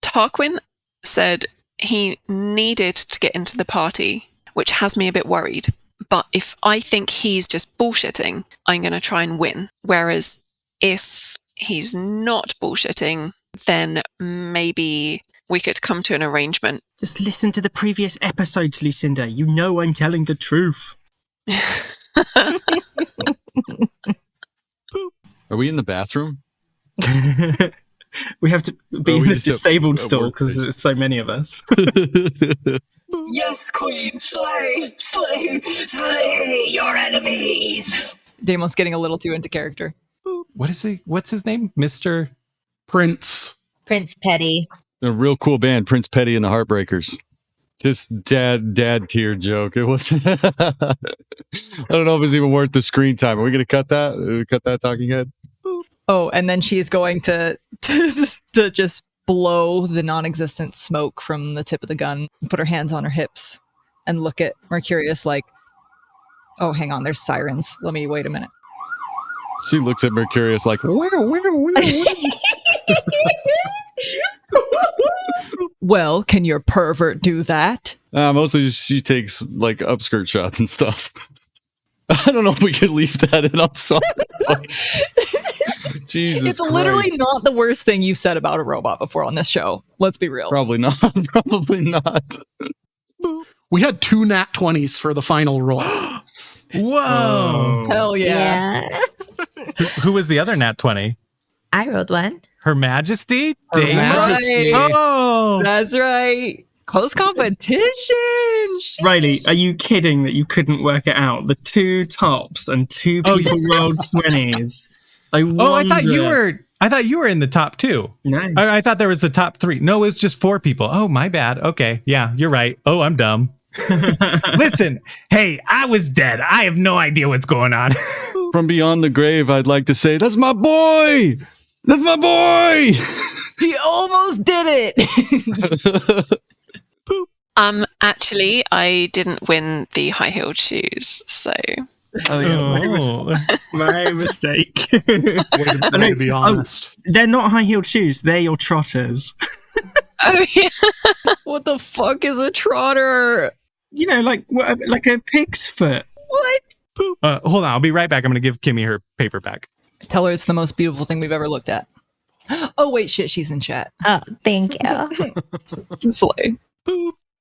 I: Tarquin said he needed to get into the party, which has me a bit worried. But if I think he's just bullshitting, I'm going to try and win. Whereas if he's not bullshitting, then maybe we could come to an arrangement.
C: Just listen to the previous episodes, Lucinda. You know I'm telling the truth.
D: Are we in the bathroom?
C: We have to be in the disabled stall because there's so many of us.
E: Yes, queen, slay, slay, slay your enemies.
F: Deimo's getting a little too into character.
A: What is he? What's his name? Mr.
B: Prince
H: Petty.
D: A real cool band, Prince Petty and the Heartbreakers. Just dad tear joke. It was. I don't know if it's even worth the screen time. Are we going to cut that? Cut that talking head?
F: Oh, and then she's going to just blow the non-existent smoke from the tip of the gun, put her hands on her hips, and look at Mercurius like, oh, hang on, there's sirens. Let me wait a minute.
D: She looks at Mercurius like, where?
F: Well, can your pervert do that?
D: Mostly she takes like upskirt shots and stuff. I don't know if we could leave that in. I'm sorry. Jesus
F: It's
D: Christ.
F: literally not the worst thing you've said about a robot before on this show. Let's be real.
D: Probably not. Probably not.
B: We had 2 nat 20s for the final roll.
A: Whoa.
F: Hell yeah.
A: Who was the other nat 20?
H: I rolled one.
A: Her Majesty?
B: Her
A: Deimost?
B: Majesty.
A: Oh.
F: That's right. Close competition. Shit.
C: Riley, are you kidding that you couldn't work it out? The 2 tops and 2 people rolled 20s. I
A: thought you were in the top 2.
C: No.
A: I thought there was a top 3. No, it was just 4 people. Oh, my bad. Okay. Yeah, you're right. Oh, I'm dumb. Listen, hey, I was dead. I have no idea what's going on.
D: From beyond the grave, I'd like to say, that's my boy! That's my boy!
F: He almost did it.
I: Actually, I didn't win the high-heeled shoes, so...
C: Oh, yeah. My mistake.
B: Way to be honest.
C: They're not high-heeled shoes. They're your trotters.
I: Oh, yeah.
F: What the fuck is a trotter?
C: You know, like a pig's foot.
F: What?
A: Hold on. I'll be right back. I'm going to give Kimmy her paper back.
F: Tell her it's the most beautiful thing we've ever looked at. Oh, wait, shit. She's in chat.
H: Oh, thank you.
F: Slay.
A: Boop.